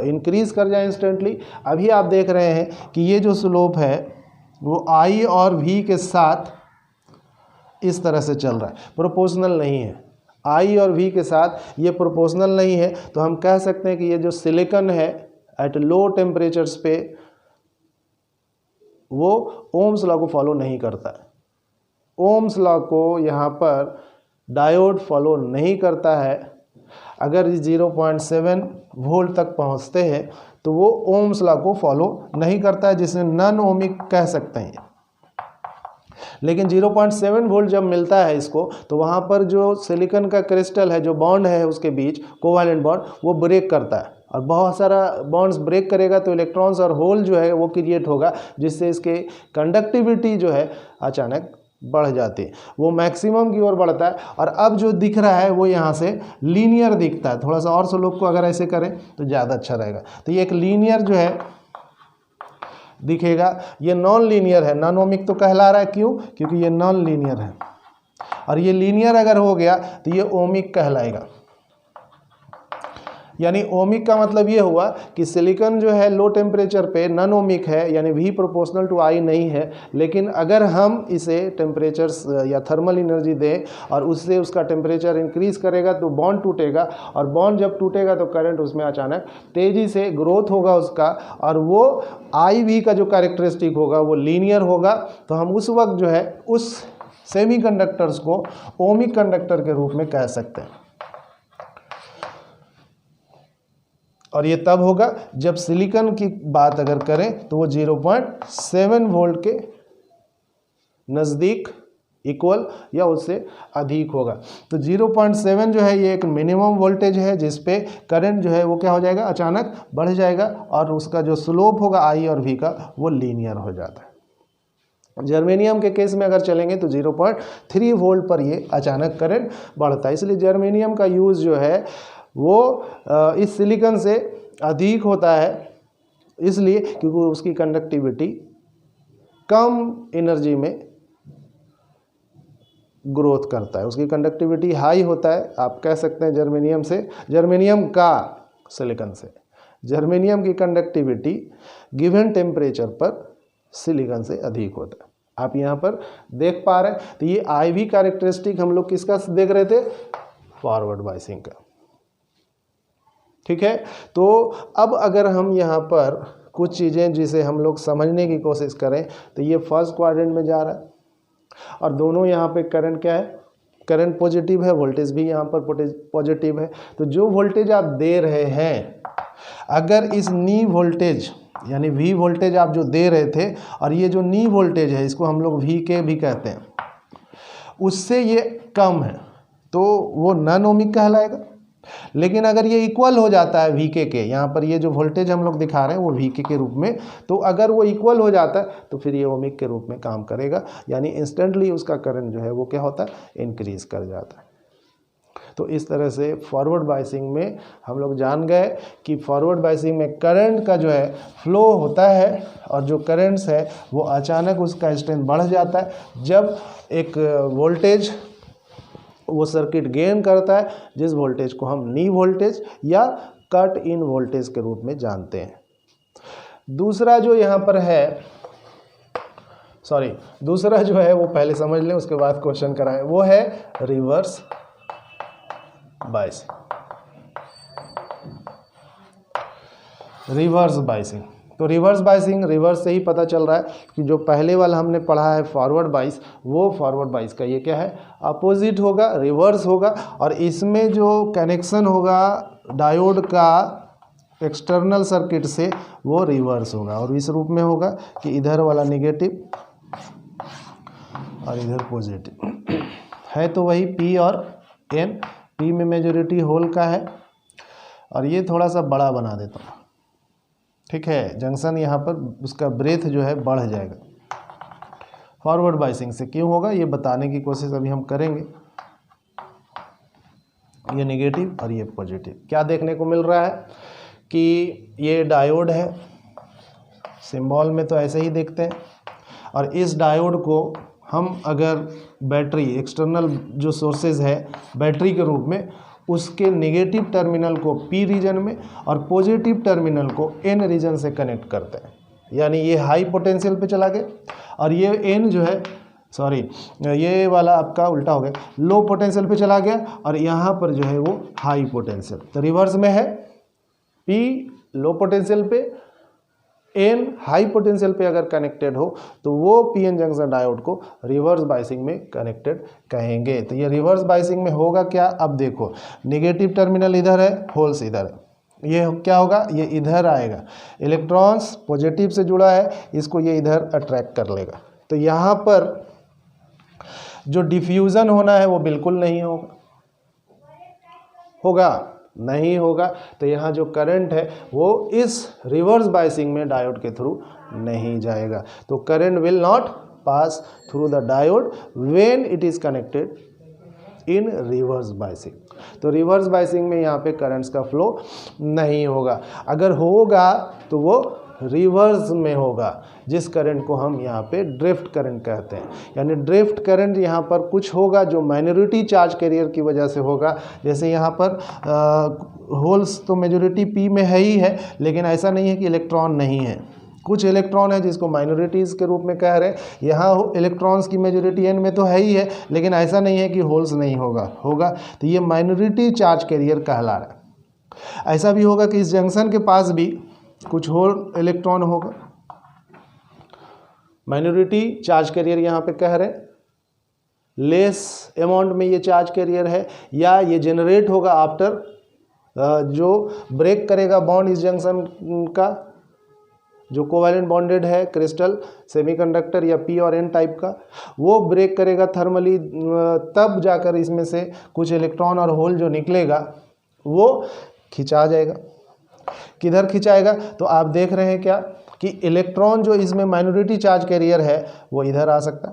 इंक्रीज कर जाए इंस्टेंटली। अभी आप देख रहे हैं कि ये जो स्लोप है वो आई और वी के साथ इस तरह से चल रहा है, प्रोपोर्शनल नहीं है। आई और वी के साथ ये प्रोपोर्शनल नहीं है, तो हम कह सकते हैं कि ये जो सिलिकॉन है एट लो टेम्परेचर्स पे वो ओम्स लॉ को फॉलो नहीं करता है। ओम्स लॉ को यहाँ पर डायोड फॉलो नहीं करता है। अगर 0.7 वोल्ट तक पहुँचते हैं तो वो ओम्स लॉ को फॉलो नहीं करता है, जिसे नॉन ओमिक कह सकते हैं। लेकिन 0.7 वोल्ट जब मिलता है इसको, तो वहाँ पर जो सिलिकॉन का क्रिस्टल है, जो बॉन्ड है उसके बीच कोवैलेंट बॉन्ड, वो ब्रेक करता है, और बहुत सारा बॉन्ड्स ब्रेक करेगा तो इलेक्ट्रॉन्स और होल जो है वो क्रिएट होगा, जिससे इसके कंडक्टिविटी जो है अचानक बढ़ जाती है, वो मैक्सिमम की ओर बढ़ता है। और अब जो दिख रहा है वो यहाँ से लीनियर दिखता है। थोड़ा सा और स्लोप को अगर ऐसे करें तो ज़्यादा अच्छा रहेगा। तो ये एक लीनियर जो है दिखेगा, ये नॉन लीनियर है, नॉन ओमिक तो कहला रहा है। क्यों? क्योंकि ये नॉन लीनियर है, और ये लीनियर अगर हो गया तो ये ओमिक कहलाएगा। यानी ओमिक का मतलब ये हुआ कि सिलिकॉन जो है लो टेम्परेचर पे नॉन ओमिक है, यानी V प्रोपोर्शनल टू I नहीं है। लेकिन अगर हम इसे टेम्परेचर या थर्मल एनर्जी दें और उससे उसका टेम्परेचर इंक्रीज करेगा तो बॉन्ड टूटेगा, और बॉन्ड जब टूटेगा तो करंट उसमें अचानक तेज़ी से ग्रोथ होगा उसका, और वो IV का जो कैरेक्टरिस्टिक होगा वो लीनियर होगा। तो हम उस वक्त जो है उस सेमीकंडक्टर्स को ओमिक कंडक्टर के रूप में कह सकते हैं। और ये तब होगा जब सिलिकॉन की बात अगर करें तो वो 0.7 वोल्ट के नज़दीक, इक्वल या उससे अधिक होगा। तो 0.7 जो है ये एक मिनिमम वोल्टेज है जिस पे करंट जो है वो क्या हो जाएगा, अचानक बढ़ जाएगा, और उसका जो स्लोप होगा I और V का वो लीनियर हो जाता है। जर्मेनियम के केस में अगर चलेंगे तो 0.3 वोल्ट पर ये अचानक करंट बढ़ता है। इसलिए जर्मेनियम का यूज़ जो है वो इस सिलिकॉन से अधिक होता है, इसलिए क्योंकि उसकी कंडक्टिविटी कम एनर्जी में ग्रोथ करता है, उसकी कंडक्टिविटी हाई होता है। आप कह सकते हैं जर्मेनियम से, जर्मेनियम का सिलिकॉन से, जर्मेनियम की कंडक्टिविटी गिवन टेम्परेचर पर सिलिकॉन से अधिक होता है। आप यहाँ पर देख पा रहे हैं। तो ये IV कैरेक्टरिस्टिक हम लोग किसका देख रहे थे, फॉरवर्ड बाइसिंग का। ठीक है। तो अब अगर हम यहाँ पर कुछ चीज़ें जिसे हम लोग समझने की कोशिश करें, तो ये फर्स्ट क्वाड्रेंट में जा रहा है, और दोनों यहाँ पे करंट क्या है, करंट पॉजिटिव है, वोल्टेज भी यहाँ पर पॉजिटिव है। तो जो वोल्टेज आप दे रहे हैं, अगर इस नी वोल्टेज यानी V वोल्टेज आप जो दे रहे थे, और ये जो नी वोल्टेज है इसको हम लोग VK भी कहते हैं, उससे ये कम है, तो वो नॉन ओमिक कहलाएगा। लेकिन अगर ये इक्वल हो जाता है वीके के, यहाँ पर ये जो वोल्टेज हम लोग दिखा रहे हैं वो वीके के रूप में, तो अगर वो इक्वल हो जाता है तो फिर ये ओमिक के रूप में काम करेगा, यानी इंस्टेंटली उसका करंट जो है वो क्या होता है, इंक्रीज कर जाता है। तो इस तरह से फॉरवर्ड बायसिंग में हम लोग जान गए कि फॉरवर्ड बायसिंग में करंट का जो है फ्लो होता है, और जो करंट्स है वो अचानक उसका स्ट्रेंथ बढ़ जाता है जब एक वोल्टेज वो सर्किट गेन करता है, जिस वोल्टेज को हम नी वोल्टेज या कट इन वोल्टेज के रूप में जानते हैं। दूसरा जो यहाँ पर है, दूसरा जो है वो पहले समझ लें, उसके बाद क्वेश्चन कराएं, वो है रिवर्स बायसिंग। रिवर्स बायसिंग, तो रिवर्स बायसिंग, रिवर्स से ही पता चल रहा है कि जो पहले वाला हमने पढ़ा है फॉरवर्ड बायस, वो फॉरवर्ड बायस का ये क्या है, अपोजिट होगा, रिवर्स होगा। और इसमें जो कनेक्शन होगा डायोड का एक्सटर्नल सर्किट से वो रिवर्स होगा, और इस रूप में होगा कि इधर वाला नेगेटिव और इधर पॉजिटिव है। तो वही P और N, P में मेजॉरिटी होल का है, और ये थोड़ा सा बड़ा बना देता हूँ, ठीक है, जंक्शन यहाँ पर उसका ब्रेथ जो है बढ़ जाएगा फॉरवर्ड बायसिंग से। क्यों होगा ये बताने की कोशिश अभी हम करेंगे। ये नेगेटिव और ये पॉजिटिव, क्या देखने को मिल रहा है कि ये डायोड है, सिंबल में तो ऐसे ही देखते हैं, और इस डायोड को हम अगर बैटरी, एक्सटर्नल जो सोर्सेज है बैटरी के रूप में, उसके नेगेटिव टर्मिनल को P रीजन में और पॉजिटिव टर्मिनल को N रीजन से कनेक्ट करते हैं, यानी ये हाई पोटेंशियल पे चला गया, और ये N जो है, ये वाला आपका उल्टा हो गया, लो पोटेंशियल पे चला गया, और यहाँ पर जो है वो हाई पोटेंशियल। तो रिवर्स में है P लो पोटेंशियल पे, N हाई पोटेंशियल पे अगर कनेक्टेड हो तो वो PN जंक्शन डायोड को रिवर्स बायसिंग में कनेक्टेड कहेंगे। तो ये रिवर्स बायसिंग में होगा क्या, अब देखो नेगेटिव टर्मिनल इधर है, होल्स इधर है, ये क्या होगा, ये इधर आएगा, इलेक्ट्रॉन्स पॉजिटिव से जुड़ा है, इसको ये इधर अट्रैक्ट कर लेगा। तो यहाँ पर जो डिफ्यूज़न होना है वो बिल्कुल नहीं होगा नहीं होगा। तो यहाँ जो करंट है वो इस रिवर्स बायसिंग में डायोड के थ्रू नहीं जाएगा। तो current will not pass through the diode when it is connected in reverse biasing. तो रिवर्स बायसिंग में यहाँ पे करंट्स का फ्लो नहीं होगा, अगर होगा तो वो रिवर्स में होगा, जिस करंट को हम यहाँ पे ड्रिफ्ट करंट कहते हैं। यानी ड्रिफ्ट करंट यहाँ पर कुछ होगा जो माइनॉरिटी चार्ज कैरियर की वजह से होगा। जैसे यहाँ पर होल्स तो मेजॉरिटी P में है ही है, लेकिन ऐसा नहीं है कि इलेक्ट्रॉन नहीं है, कुछ इलेक्ट्रॉन है जिसको माइनॉरिटीज़ के रूप में कह रहे हैं। यहाँ इलेक्ट्रॉन्स की मेजॉरिटी N में तो है ही है, लेकिन ऐसा नहीं है कि होल्स नहीं होगा। तो ये माइनॉरिटी चार्ज कैरियर कहला रहा है। ऐसा भी होगा कि इस जंक्शन के पास भी कुछ होल इलेक्ट्रॉन होगा, माइनॉरिटी चार्ज कैरियर यहाँ पे कह रहे हैं, लेस अमाउंट में ये चार्ज कैरियर है, या ये जनरेट होगा आफ्टर जो ब्रेक करेगा बॉन्ड इस जंक्शन का, जो कोवैलेंट बॉन्डेड है क्रिस्टल सेमीकंडक्टर या P और N टाइप का, वो ब्रेक करेगा थर्मली, तब जाकर इसमें से कुछ इलेक्ट्रॉन और होल जो निकलेगा वो खिंचा जाएगा। किधर खिंचाएगा, तो आप देख रहे हैं क्या कि इलेक्ट्रॉन जो इसमें माइनॉरिटी चार्ज कैरियर है वो इधर आ सकता,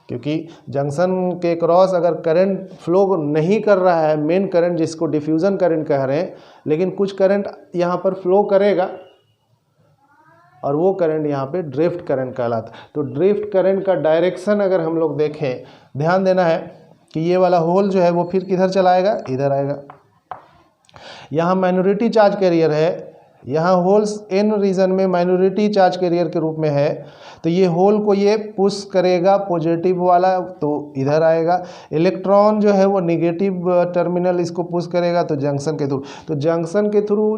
क्योंकि जंक्शन के क्रॉस अगर करंट फ्लो नहीं कर रहा है, मेन करंट जिसको डिफ्यूज़न करंट कह रहे हैं, लेकिन कुछ करंट यहाँ पर फ्लो करेगा और वो करंट यहाँ पे ड्रिफ्ट करंट कहलाता है। तो ड्रिफ्ट करंट का डायरेक्शन अगर हम लोग देखें, ध्यान देना है कि ये वाला होल जो है वो फिर किधर चला आएगा, इधर आएगा। यहाँ माइनॉरिटी चार्ज कैरियर है, यहाँ होल्स N रीजन में माइनॉरिटी चार्ज कैरियर के रूप में है, तो ये होल को ये पुश करेगा पॉजिटिव वाला, तो इधर आएगा। इलेक्ट्रॉन जो है वो नेगेटिव टर्मिनल इसको पुश करेगा, तो जंक्शन के थ्रू, तो जंक्शन के थ्रू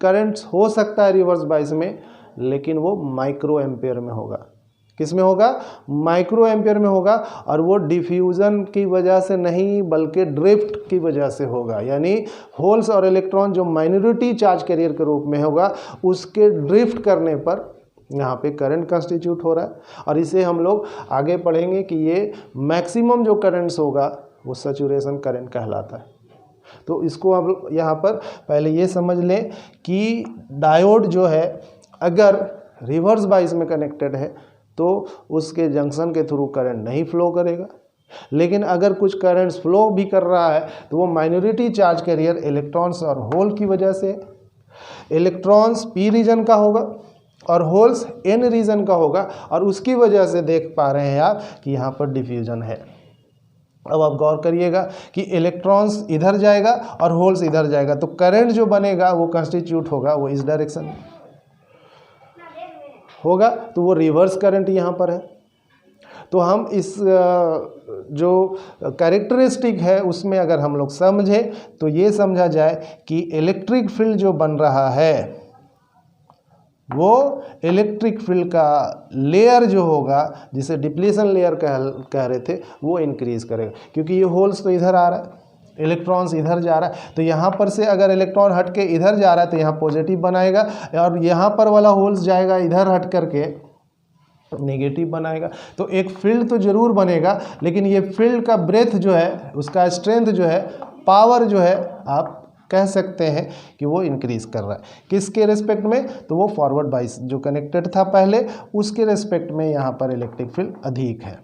करंट्स हो सकता है रिवर्स बायस में, लेकिन वो माइक्रो एम्पियर में होगा। किस में होगा, माइक्रो एम्पियर में होगा, और वो डिफ्यूज़न की वजह से नहीं बल्कि ड्रिफ्ट की वजह से होगा। यानी होल्स और इलेक्ट्रॉन जो माइनॉरिटी चार्ज कैरियर के रूप में होगा, उसके ड्रिफ्ट करने पर यहाँ पे करंट कंस्टिट्यूट हो रहा है। और इसे हम लोग आगे पढ़ेंगे कि ये मैक्सिमम जो करंट्स होगा वो सैचुरेशन करंट कहलाता है। तो इसको अब यहाँ पर पहले ये समझ लें कि डायोड जो है अगर रिवर्स बाइस में कनेक्टेड है तो उसके जंक्शन के थ्रू करंट नहीं फ्लो करेगा, लेकिन अगर कुछ करंट्स फ्लो भी कर रहा है तो वो माइनॉरिटी चार्ज कैरियर इलेक्ट्रॉन्स और होल की वजह से, इलेक्ट्रॉन्स पी रीजन का होगा और होल्स एन रीजन का होगा, और उसकी वजह से देख पा रहे हैं आप कि यहाँ पर डिफ्यूजन है। अब आप गौर करिएगा कि इलेक्ट्रॉन्स इधर जाएगा और होल्स इधर जाएगा, तो करंट जो बनेगा वो कंस्टिट्यूट होगा वो इस डायरेक्शन में होगा, तो वो रिवर्स करंट यहाँ पर है। तो हम इस जो कैरेक्टरिस्टिक है उसमें अगर हम लोग समझें तो ये समझा जाए कि इलेक्ट्रिक फील्ड जो बन रहा है वो इलेक्ट्रिक फील्ड का लेयर जो होगा, जिसे डिप्लीशन लेयर कह रहे थे, वो इंक्रीज करेगा, क्योंकि ये होल्स तो इधर आ रहा है, इलेक्ट्रॉन्स इधर जा रहा है, तो यहाँ पर से अगर इलेक्ट्रॉन हट के इधर जा रहा है तो यहाँ पॉजिटिव बनाएगा, और यहाँ पर वाला होल्स जाएगा इधर हट करके नेगेटिव बनाएगा। तो एक फील्ड तो जरूर बनेगा, लेकिन ये फील्ड का ब्रेथ जो है, उसका स्ट्रेंथ जो है, पावर जो है, आप कह सकते हैं कि वो इंक्रीज कर रहा है। किसके रेस्पेक्ट में? तो वो फॉरवर्ड बाइस जो कनेक्टेड था पहले, उसके रेस्पेक्ट में यहाँ पर इलेक्ट्रिक फील्ड अधिक है।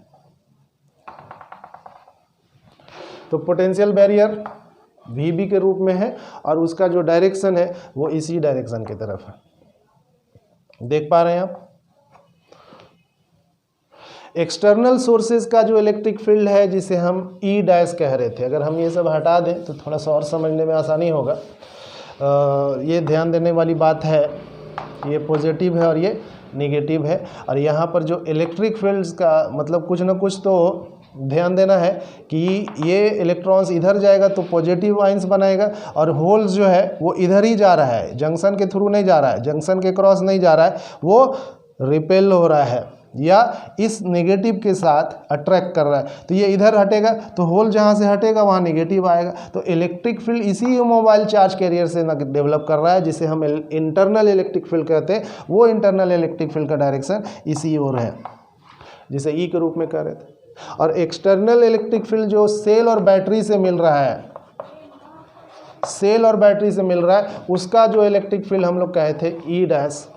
तो पोटेंशियल बैरियर VB के रूप में है और उसका जो डायरेक्शन है वो इसी डायरेक्शन की तरफ है। देख पा रहे हैं आप? एक्सटर्नल सोर्सेज का जो इलेक्ट्रिक फील्ड है, जिसे हम E डैश कह रहे थे, अगर हम ये सब हटा दें तो थोड़ा सा और समझने में आसानी होगा। ये ध्यान देने वाली बात है, ये पॉजिटिव है और ये नेगेटिव है, और यहाँ पर जो इलेक्ट्रिक फील्ड्स का मतलब कुछ ना कुछ तो ध्यान देना है कि ये इलेक्ट्रॉन्स इधर जाएगा तो पॉजिटिव आइंस बनाएगा, और होल्स जो है वो इधर ही जा रहा है, जंक्शन के थ्रू नहीं जा रहा है, जंक्शन के क्रॉस नहीं जा रहा है, वो रिपेल हो रहा है या इस नेगेटिव के साथ अट्रैक्ट कर रहा है। तो ये इधर हटेगा तो होल जहाँ से हटेगा वहाँ नेगेटिव आएगा। तो इलेक्ट्रिक फील्ड इसी मोबाइल चार्ज कैरियर से डेवलप कर रहा है, जिसे हम इंटरनल इलेक्ट्रिक फील्ड कहते हैं। वो इंटरनल इलेक्ट्रिक फील्ड का डायरेक्शन इसी ओर है, जिसे ई के रूप में कह रहे थे। और एक्सटर्नल इलेक्ट्रिक फील्ड जो सेल और बैटरी से मिल रहा है, सेल और बैटरी से मिल रहा है, उसका जो इलेक्ट्रिक फील्ड हम लोग कहे थे ई डैश,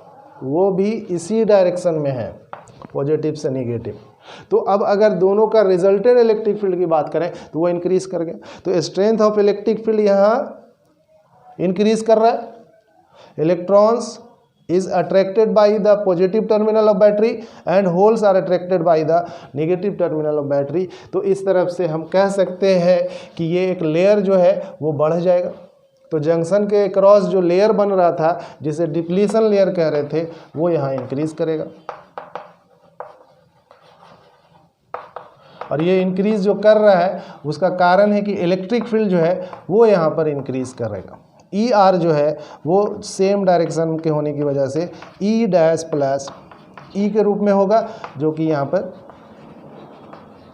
वो भी इसी डायरेक्शन में है, पॉजिटिव से नेगेटिव। तो अब अगर दोनों का रिजल्टेड इलेक्ट्रिक फील्ड की बात करें तो वो इंक्रीज कर गया। तो स्ट्रेंथ ऑफ इलेक्ट्रिक फील्ड यहाँ इंक्रीज कर रहा है। Electrons is attracted by the positive terminal of battery and holes are attracted by the negative terminal of battery। तो इस तरफ से हम कह सकते हैं कि ये एक लेयर जो है वो बढ़ जाएगा। तो जंक्शन के क्रॉस जो लेयर बन रहा था, जिसे डिप्लीशन लेयर कह रहे थे, वो यहाँ इंक्रीज करेगा। और ये इंक्रीज जो कर रहा है उसका कारण है कि इलेक्ट्रिक फील्ड जो है वो यहाँ पर इंक्रीज करेगा। ER जो है वो सेम डायरेक्शन के होने की वजह से E डैश प्लस E के रूप में होगा, जो कि यहाँ पर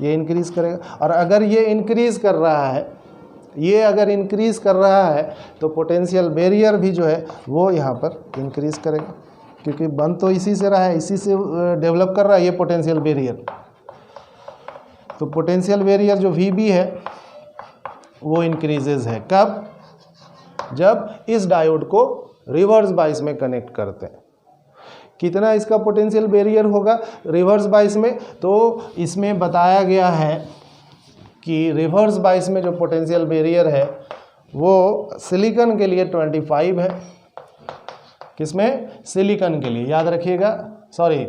ये इंक्रीज करेगा। और अगर ये इंक्रीज कर रहा है, ये अगर इंक्रीज कर रहा है तो पोटेंशियल बैरियर भी जो है वो यहाँ पर इंक्रीज करेगा, क्योंकि बन तो इसी से रहा है, इसी से डेवलप कर रहा है ये पोटेंशियल बैरियर। तो पोटेंशियल बैरियर जो VB है वो इंक्रीजेज है। कब? जब इस डायोड को रिवर्स बाइस में कनेक्ट करते हैं। कितना इसका पोटेंशियल बैरियर होगा रिवर्स बाइस में? तो इसमें बताया गया है कि रिवर्स बाइस में जो पोटेंशियल बैरियर है वो सिलिकॉन के लिए 25 है। किसमें? सिलिकॉन के लिए, याद रखिएगा, सॉरी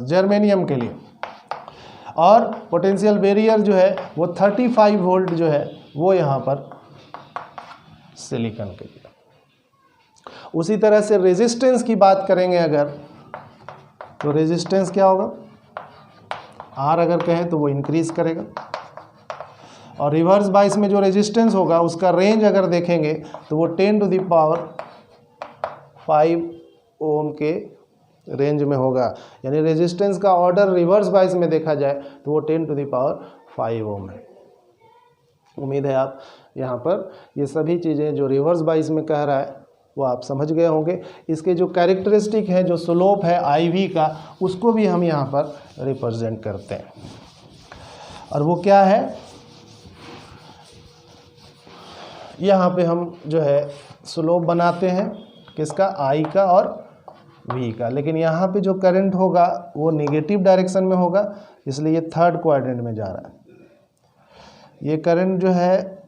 जर्मेनियम के लिए। और पोटेंशियल बैरियर जो है वो 35 वोल्ट जो है वो यहाँ पर सिलिकॉन के लिए। उसी तरह से रेजिस्टेंस की बात करेंगे अगर, तो रेजिस्टेंस क्या होगा? R अगर कहें तो वो इंक्रीज करेगा। और रिवर्स बाइस में जो रेजिस्टेंस होगा उसका रेंज अगर देखेंगे तो वो 10⁵ ओम के रेंज में होगा। यानी रेजिस्टेंस का ऑर्डर रिवर्स बाइस में देखा जाए तो वो 10⁵ ओम है। उम्मीद है आप यहाँ पर ये सभी चीज़ें जो रिवर्स बाइस में कह रहा है वो आप समझ गए होंगे। इसके जो कैरेक्टरिस्टिक है, जो स्लोप है IV का, उसको भी हम यहाँ पर रिप्रेजेंट करते हैं। और वो क्या है? यहाँ पे हम जो है स्लोप बनाते हैं किसका, आई का और वी का, लेकिन यहाँ पे जो करंट होगा वो नेगेटिव डायरेक्शन में होगा, इसलिए ये थर्ड क्वाड्रेंट में जा रहा है। ये करंट जो है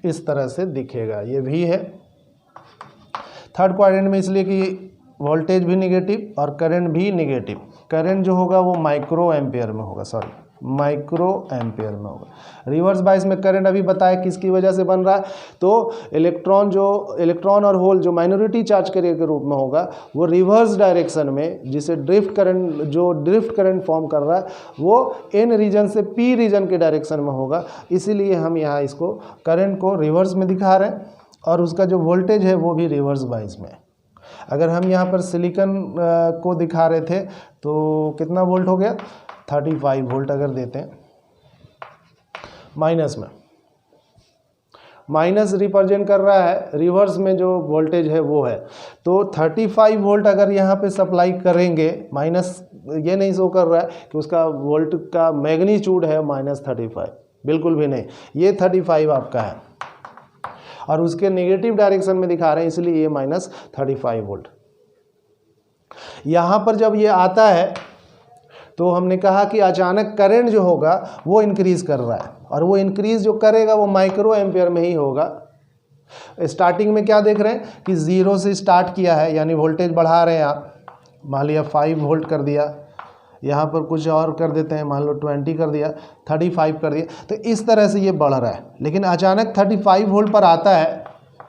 इस तरह से दिखेगा, ये वी है थर्ड क्वाड्रेंट में, इसलिए कि वोल्टेज भी निगेटिव और करंट भी निगेटिव। करंट जो होगा वो माइक्रो एम्पियर में होगा, सॉरी माइक्रो एम्पियर में होगा। रिवर्स बायस में करंट अभी बताया किसकी वजह से बन रहा है, तो इलेक्ट्रॉन और होल जो माइनॉरिटी चार्ज कैरियर के रूप में होगा वो रिवर्स डायरेक्शन में, जिसे ड्रिफ्ट करंट फॉर्म कर रहा है वो एन रीजन से पी रीजन के डायरेक्शन में होगा, इसीलिए हम यहाँ इसको करंट को रिवर्स में दिखा रहे हैं और उसका जो वोल्टेज है वो भी रिवर्स बायस में। अगर हम यहाँ पर सिलिकॉन को दिखा रहे थे तो कितना वोल्ट हो गया, 35 वोल्ट अगर देते हैं माइनस में, माइनस रिप्रेजेंट कर रहा है, रिवर्स में जो वोल्टेज है वो है, तो 35 वोल्ट अगर यहाँ पे सप्लाई करेंगे, माइनस ये नहीं शो कर रहा है कि उसका वोल्ट का मैग्नीट्यूड है -35, बिल्कुल भी नहीं, ये 35 आपका है और उसके नेगेटिव डायरेक्शन में दिखा रहे हैं, इसलिए ये -35 वोल्ट। यहाँ पर जब ये आता है तो हमने कहा कि अचानक करंट जो होगा वो इंक्रीज कर रहा है और वो इंक्रीज जो करेगा वो माइक्रो एम्पियर में ही होगा। स्टार्टिंग में क्या देख रहे हैं कि 0 से स्टार्ट किया है, यानी वोल्टेज बढ़ा रहे हैं आप, मान लिया 5 वोल्ट कर दिया, यहाँ पर कुछ और कर देते हैं, मान लो 20 कर दिया, 35 कर दिया, तो इस तरह से ये बढ़ रहा है। लेकिन अचानक 35 वोल्ट पर आता है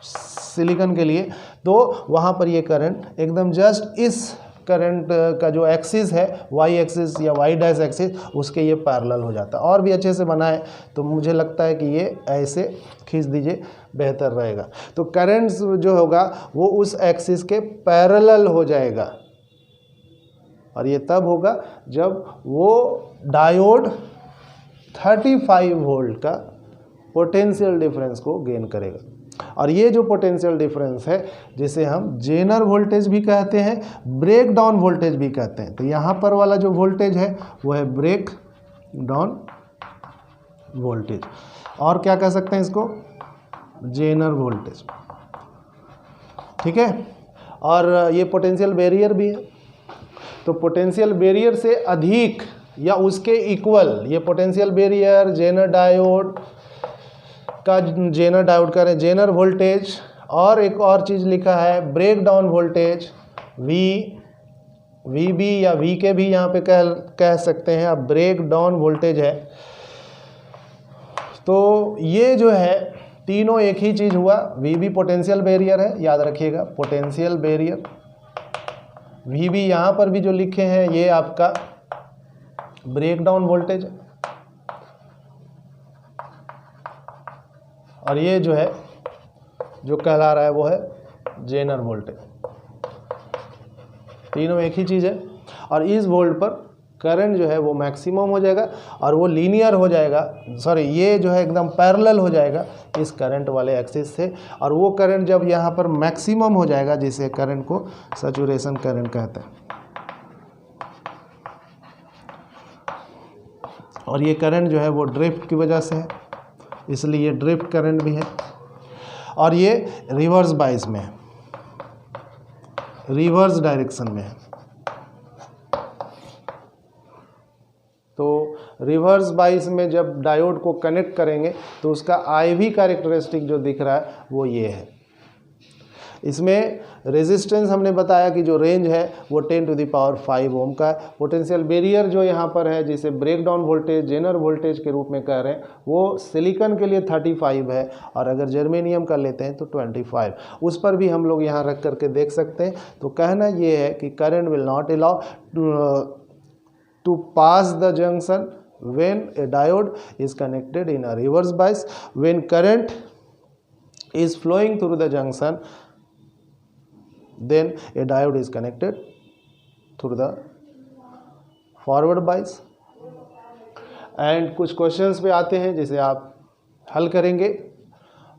सिलिकॉन के लिए, तो वहाँ पर ये करंट एकदम जस्ट इस करंट का जो एक्सिस है, वाई एक्सिस या वाई डैश एक्सिस, उसके ये पैरेलल हो जाता है। और भी अच्छे से बनाए तो मुझे लगता है कि ये ऐसे खींच दीजिए, बेहतर रहेगा। तो करंट जो होगा वो उस एक्सिस के पैरेलल हो जाएगा और ये तब होगा जब वो डायोड 35 वोल्ट का पोटेंशियल डिफरेंस को गेन करेगा। और ये जो पोटेंशियल डिफरेंस है जिसे हम जेनर वोल्टेज भी कहते हैं, ब्रेक डाउन वोल्टेज भी कहते हैं। तो यहाँ पर वाला जो वोल्टेज है वो है ब्रेक डाउन वोल्टेज, और क्या कह सकते हैं इसको, जेनर वोल्टेज, ठीक है। और ये पोटेंशियल बैरियर भी है, तो पोटेंशियल बैरियर से अधिक या उसके इक्वल ये पोटेंशियल बैरियर, जेनर डायोड का, जेनर डायोड का जेनर वोल्टेज, और एक और चीज़ लिखा है breakdown voltage, V B या वी के भी यहाँ पे कह सकते हैं, अब ब्रेक डाउन वोल्टेज है। तो ये जो है तीनों एक ही चीज़ हुआ, वी बी पोटेंशियल बैरियर है, याद रखिएगा पोटेंशियल बैरियर, वी बी यहाँ पर भी जो लिखे हैं ये आपका ब्रेक डाउन वोल्टेज, और ये जो है जो कहला रहा है वो है जेनर वोल्टेज। तीनों एक ही चीज़ है और इस वोल्ट पर करंट जो है वो मैक्सिमम हो जाएगा और वो लीनियर हो जाएगा, सॉरी ये जो है एकदम पैरेलल हो जाएगा इस करंट वाले एक्सिस से, और वो करंट जब यहाँ पर मैक्सिमम हो जाएगा, जिसे करंट को सैचुरेशन करंट कहते हैं। और ये करंट जो है वो ड्रिफ्ट की वजह से है, इसलिए ये ड्रिफ्ट करंट भी है, और ये रिवर्स बायस में है, रिवर्स डायरेक्शन में है। तो रिवर्स बायस में जब डायोड को कनेक्ट करेंगे तो उसका IV कैरेक्टरिस्टिक जो दिख रहा है वो ये है। इसमें रेजिस्टेंस हमने बताया कि जो रेंज है वो 10⁵ ओम का है। पोटेंशियल बैरियर जो यहाँ पर है, जिसे breakdown voltage, Zener voltage के रूप में कह रहे हैं, वो सिलिकॉन के लिए 35 है, और अगर जर्मेनियम का लेते हैं तो 25। उस पर भी हम लोग यहाँ रख करके देख सकते हैं। तो कहना ये है कि current will not allow to pass the junction when a diode is connected in a reverse bias. When current is flowing through the junction, then a diode is connected through the forward bias. And कुछ questions पे आते हैं जिसे आप हल करेंगे,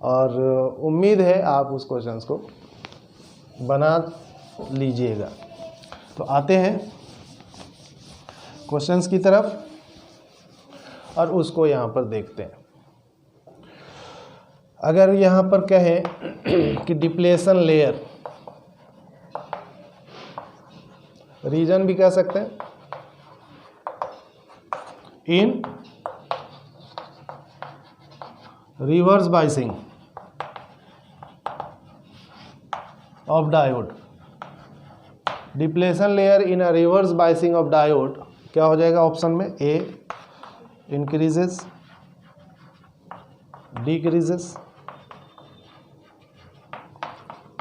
और उम्मीद है आप उस क्वेश्चंस को बना लीजिएगा। तो आते हैं क्वेश्चंस की तरफ और उसको यहाँ पर देखते हैं। अगर यहाँ पर कहें कि डिप्लेशन लेयर, रीजन भी कह सकते हैं, in reverse biasing of diode, depletion layer in a reverse biasing of diode, क्या हो जाएगा ऑप्शन में? A increases, decreases,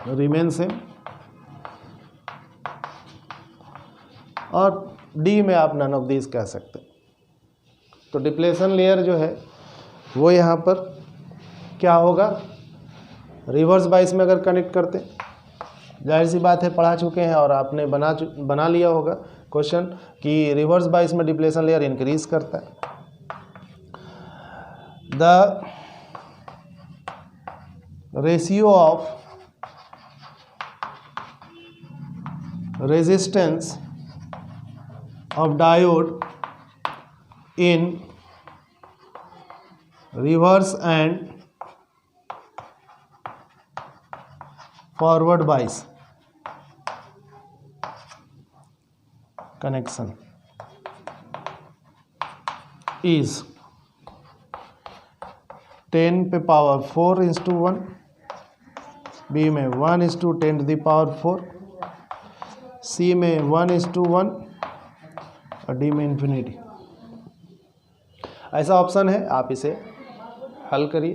remain same, और डी में आप नन ऑफ दीज कह सकते हैं। तो डिप्लेशन लेयर जो है वो यहाँ पर क्या होगा, रिवर्स बाइस में अगर कनेक्ट करते, जाहिर सी बात है पढ़ा चुके हैं और आपने बना लिया होगा क्वेश्चन कि रिवर्स बाइस में डिप्लेशन लेयर इंक्रीज करता है। The ratio of resistance of diode in reverse and forward बाइस कनेक्शन इज 10 पे पावर 4:1, बी में 1:10⁴, सी में 1:1 और डी में इन्फिनिटी। ऐसा ऑप्शन है, आप इसे हल करिए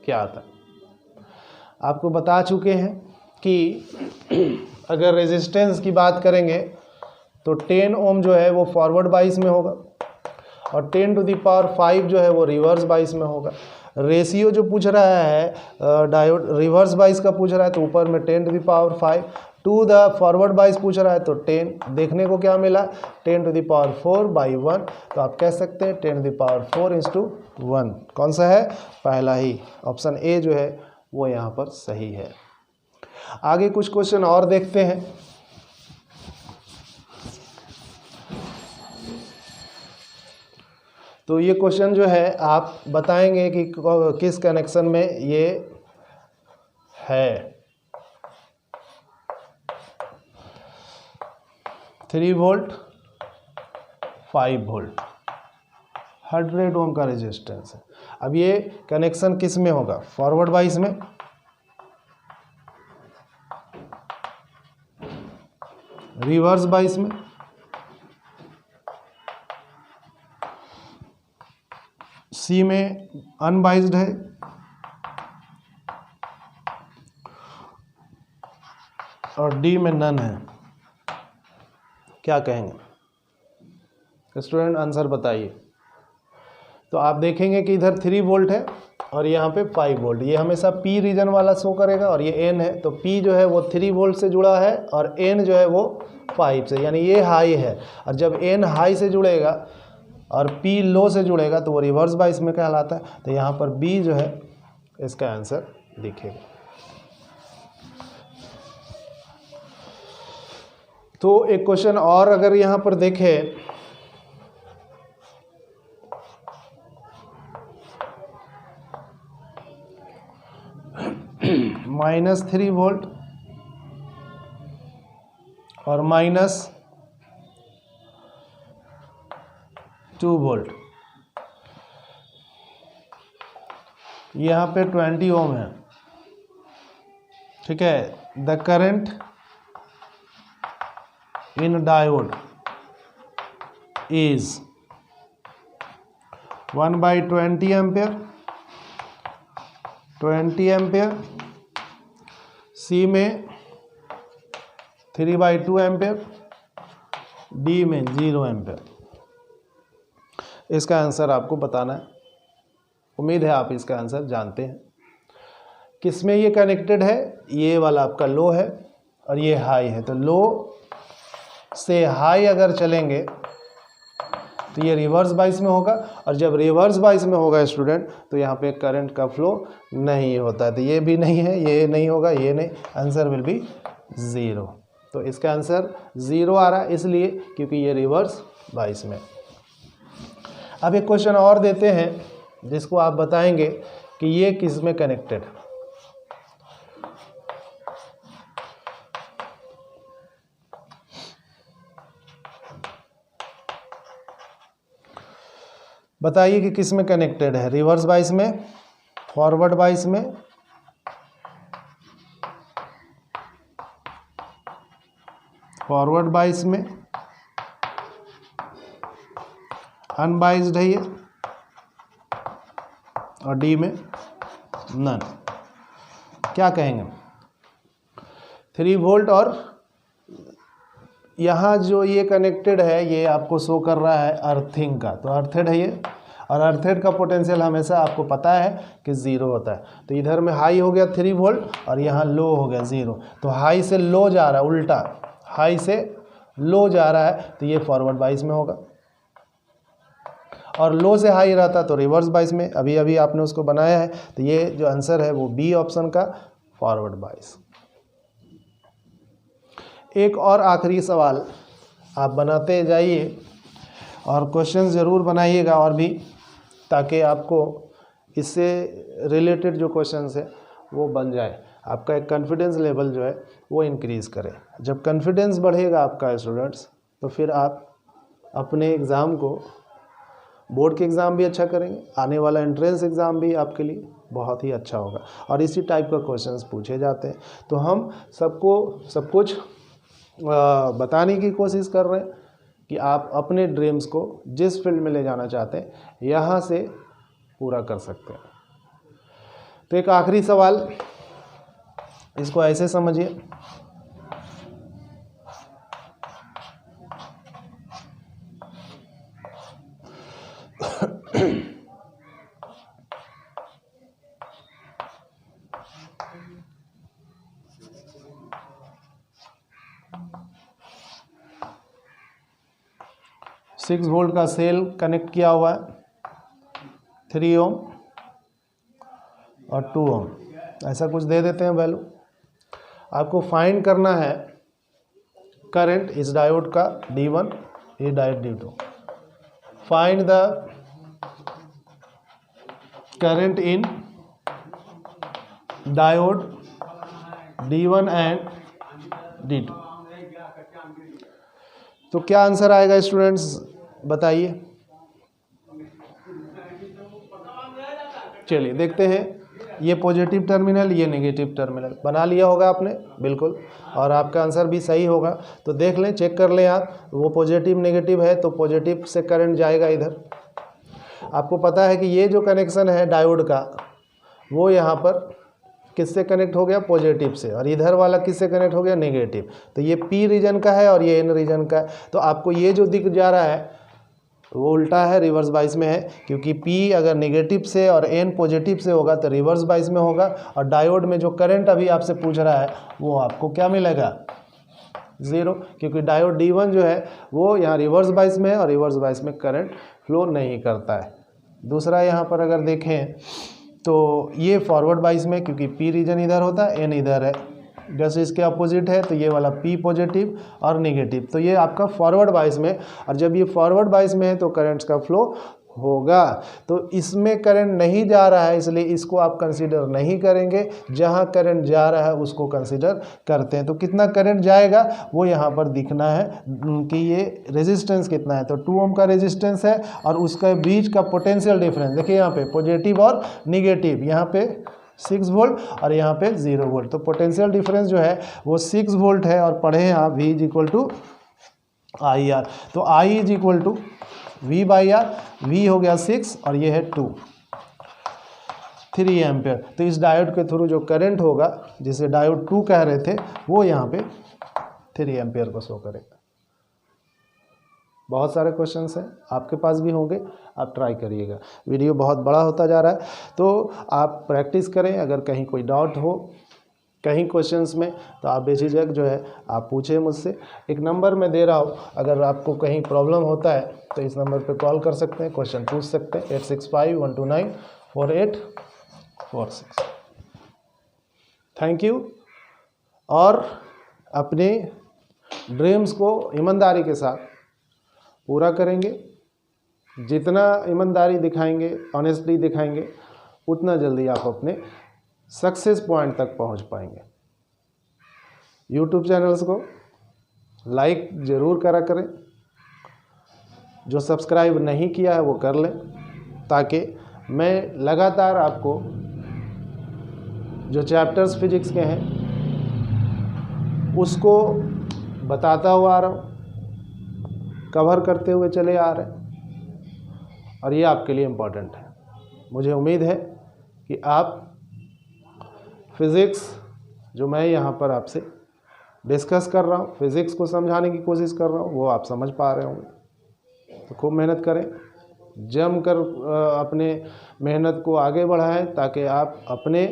क्या आता है। आपको बता चुके हैं कि अगर रेजिस्टेंस की बात करेंगे तो 10 ओम जो है वो फॉरवर्ड बाइस में होगा और 10⁵ जो है वो रिवर्स बाइस में होगा। रेशियो जो पूछ रहा है डायोड रिवर्स बाइस का पूछ रहा है तो ऊपर में 10⁵ टू द फॉरवर्ड बाइस पूछ रहा है तो 10, देखने को क्या मिला 10⁴/1, तो आप कह सकते हैं 10⁴/1। कौन सा है? पहला ही ऑप्शन ए जो है वो यहाँ पर सही है। आगे कुछ क्वेश्चन और देखते हैं। तो ये क्वेश्चन जो है आप बताएंगे कि किस कनेक्शन में ये है। 3 वोल्ट 5 वोल्ट 100 ओम का रेजिस्टेंस है। अब ये कनेक्शन किस में होगा? फॉरवर्ड बाइस में, रिवर्स बाइस में, सी में अनबाइज्ड है, और डी में नन है। क्या कहेंगे स्टूडेंट? आंसर बताइए। तो आप देखेंगे कि इधर 3 वोल्ट है और यहाँ पे 5 वोल्ट। ये हमेशा पी रीजन वाला शो करेगा और ये एन है, तो पी जो है वो 3 वोल्ट से जुड़ा है और एन जो है वो 5 से, यानी ये हाई है। और जब एन हाई से जुड़ेगा और पी लो से जुड़ेगा तो वो रिवर्स बाइस में कहलाता है। तो यहाँ पर बी जो है इसका आंसर दिखेगा। तो एक क्वेश्चन और अगर यहाँ पर देखें, -3 वोल्ट और -2 वोल्ट, यहाँ पे 20 ओम है, ठीक है। The current in diode is 1/20 ampere, 20 ampere, C में 3/2 एम्पियर, डी में 0 एम्पियर। इसका आंसर आपको बताना है। उम्मीद है आप इसका आंसर जानते हैं। किस में ये कनेक्टेड है? ये वाला आपका लो है और ये हाई है। तो लो से हाई अगर चलेंगे तो ये रिवर्स बाइस में होगा, और जब रिवर्स बाइस में होगा स्टूडेंट तो यहाँ पे करंट का फ्लो नहीं होता है। तो ये भी नहीं है, ये नहीं होगा, ये नहीं, आंसर विल बी 0। तो इसका आंसर 0 आ रहा है इसलिए क्योंकि ये रिवर्स बाइस में। अब एक क्वेश्चन और देते हैं जिसको आप बताएंगे कि ये किस में कनेक्टेड है। बताइए कि किस में कनेक्टेड है, रिवर्स बाइस में, फॉरवर्ड बाइस में, फॉरवर्ड बाइस में, अनबाइस्ड है ये, और डी में नन। क्या कहेंगे 3 वोल्ट, और यहाँ जो ये कनेक्टेड है ये आपको शो कर रहा है अर्थिंग का, तो अर्थेड है ये, और अर्थेड का पोटेंशियल हमेशा आपको पता है कि 0 होता है। तो इधर में हाई हो गया 3 वोल्ट और यहाँ लो हो गया 0, तो हाई से लो जा रहा है, उल्टा हाई से लो जा रहा है, तो ये फॉरवर्ड बाइस में होगा, और लो से हाई रहता तो रिवर्स बाइस में। अभी अभी आपने उसको बनाया है, तो ये जो आंसर है वो बी ऑप्शन का फॉरवर्ड बाइस। एक और आखिरी सवाल आप बनाते जाइए और क्वेश्चन ज़रूर बनाइएगा और भी, ताकि आपको इससे रिलेटेड जो क्वेश्चंस है वो बन जाए, आपका एक कॉन्फिडेंस लेवल जो है वो इंक्रीज़ करे। जब कॉन्फिडेंस बढ़ेगा आपका स्टूडेंट्स, तो फिर आप अपने एग्ज़ाम को, बोर्ड के एग्ज़ाम भी अच्छा करेंगे, आने वाला एंट्रेंस एग्ज़ाम भी आपके लिए बहुत ही अच्छा होगा, और इसी टाइप का क्वेश्चंस पूछे जाते हैं। तो हम सबको सब कुछ बताने की कोशिश कर रहे हैं कि आप अपने ड्रीम्स को जिस फील्ड में ले जाना चाहते हैं यहाँ से पूरा कर सकते हैं। तो एक आखिरी सवाल, इसको ऐसे समझिए, सिक्स वोल्ट का सेल कनेक्ट किया हुआ है, 3 ओम और 2 ओम, ऐसा कुछ दे देते हैं वैल्यू। आपको फाइंड करना है करंट इस डायोड का D1, ये diode D2। Find the current in diode D1 and D2। तो क्या आंसर आएगा स्टूडेंट्स, बताइए। चलिए देखते हैं, ये पॉजिटिव टर्मिनल, ये नेगेटिव टर्मिनल बना लिया होगा आपने, बिल्कुल, और आपका आंसर भी सही होगा। तो देख लें, चेक कर लें आप, वो पॉजिटिव नेगेटिव है तो पॉजिटिव से करंट जाएगा इधर। आपको पता है कि ये जो कनेक्शन है डायोड का, वो यहाँ पर किससे कनेक्ट हो गया, पॉजिटिव से, और इधर वाला किससे कनेक्ट हो गया, नेगेटिव। तो ये पी रीजन का है और ये एन रीजन का है। तो आपको ये जो दिख जा रहा है वो उल्टा है, रिवर्स बाइस में है, क्योंकि P अगर नेगेटिव से और N पॉजिटिव से होगा तो रिवर्स बाइस में होगा। और डायोड में जो करंट अभी आपसे पूछ रहा है वो आपको क्या मिलेगा, 0, क्योंकि डायोड D1 जो है वो यहाँ रिवर्स बाइस में है और रिवर्स बाइस में करंट फ्लो नहीं करता है। दूसरा यहाँ पर अगर देखें तो ये फॉरवर्ड बाइस में, क्योंकि P रीजन इधर होता है, N इधर है, जैसे इसके अपोजिट है, तो ये वाला P पॉजिटिव और नेगेटिव, तो ये आपका फॉरवर्ड बाइस में। और जब ये फॉरवर्ड बाइस में है तो करंट्स का फ्लो होगा। तो इसमें करंट नहीं जा रहा है, इसलिए इसको आप कंसीडर नहीं करेंगे। जहां करंट जा रहा है उसको कंसीडर करते हैं। तो कितना करंट जाएगा वो यहाँ पर दिखना है कि ये रेजिस्टेंस कितना है। तो 2 ओम का रेजिस्टेंस है और उसका बीच का पोटेंशियल डिफरेंस देखिए, यहाँ पे पॉजिटिव और निगेटिव, यहाँ पे 6 वोल्ट और यहाँ पे 0 वोल्ट। तो पोटेंशियल डिफरेंस जो है वो 6 वोल्ट है। और पढ़े हैं आप V is equal to IR, तो I is equal to V/R, V हो गया 6 और ये है 2, 3 एम्पियर। तो इस डायोड के थ्रू जो करंट होगा, जिसे डायोड 2 कह रहे थे, वो यहाँ पे 3 एम्पियर को शो करेगा। बहुत सारे क्वेश्चंस हैं, आपके पास भी होंगे, आप ट्राई करिएगा। वीडियो बहुत बड़ा होता जा रहा है तो आप प्रैक्टिस करें। अगर कहीं कोई डाउट हो कहीं क्वेश्चंस में तो आप बेझिझक जो है आप पूछें मुझसे। एक नंबर मैं दे रहा हूँ, अगर आपको कहीं प्रॉब्लम होता है तो इस नंबर पे कॉल कर सकते हैं, क्वेश्चन पूछ सकते हैं, 8651294846। Thank you. और अपने ड्रीम्स को ईमानदारी के साथ पूरा करेंगे। जितना ईमानदारी दिखाएंगे, ऑनेस्टली दिखाएंगे, उतना जल्दी आप अपने सक्सेस पॉइंट तक पहुंच पाएंगे। यूट्यूब चैनल्स को लाइक ज़रूर करा करें, जो सब्सक्राइब नहीं किया है वो कर लें, ताकि मैं लगातार आपको जो चैप्टर्स फिजिक्स के हैं उसको बताता हुआ आ रहा हूँ, कवर करते हुए चले आ रहे हैं, और ये आपके लिए इम्पोर्टेंट है। मुझे उम्मीद है कि आप फिज़िक्स जो मैं यहाँ पर आपसे डिस्कस कर रहा हूँ, फिज़िक्स को समझाने की कोशिश कर रहा हूँ, वो आप समझ पा रहे होंगे। तो खूब मेहनत करें, जम कर अपने मेहनत को आगे बढ़ाएं, ताकि आप अपने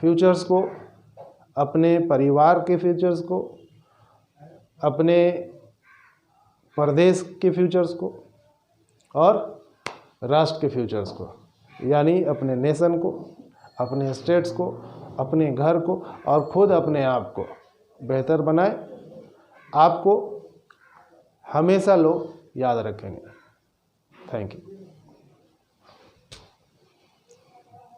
फ्यूचर्स को, अपने परिवार के फ्यूचर्स को, अपने प्रदेश के फ्यूचर्स को और राष्ट्र के फ्यूचर्स को, यानी अपने नेशन को, अपने स्टेट्स को, अपने घर को और खुद अपने आप को बेहतर बनाएं। आपको हमेशा लोग याद रखेंगे। Thank you.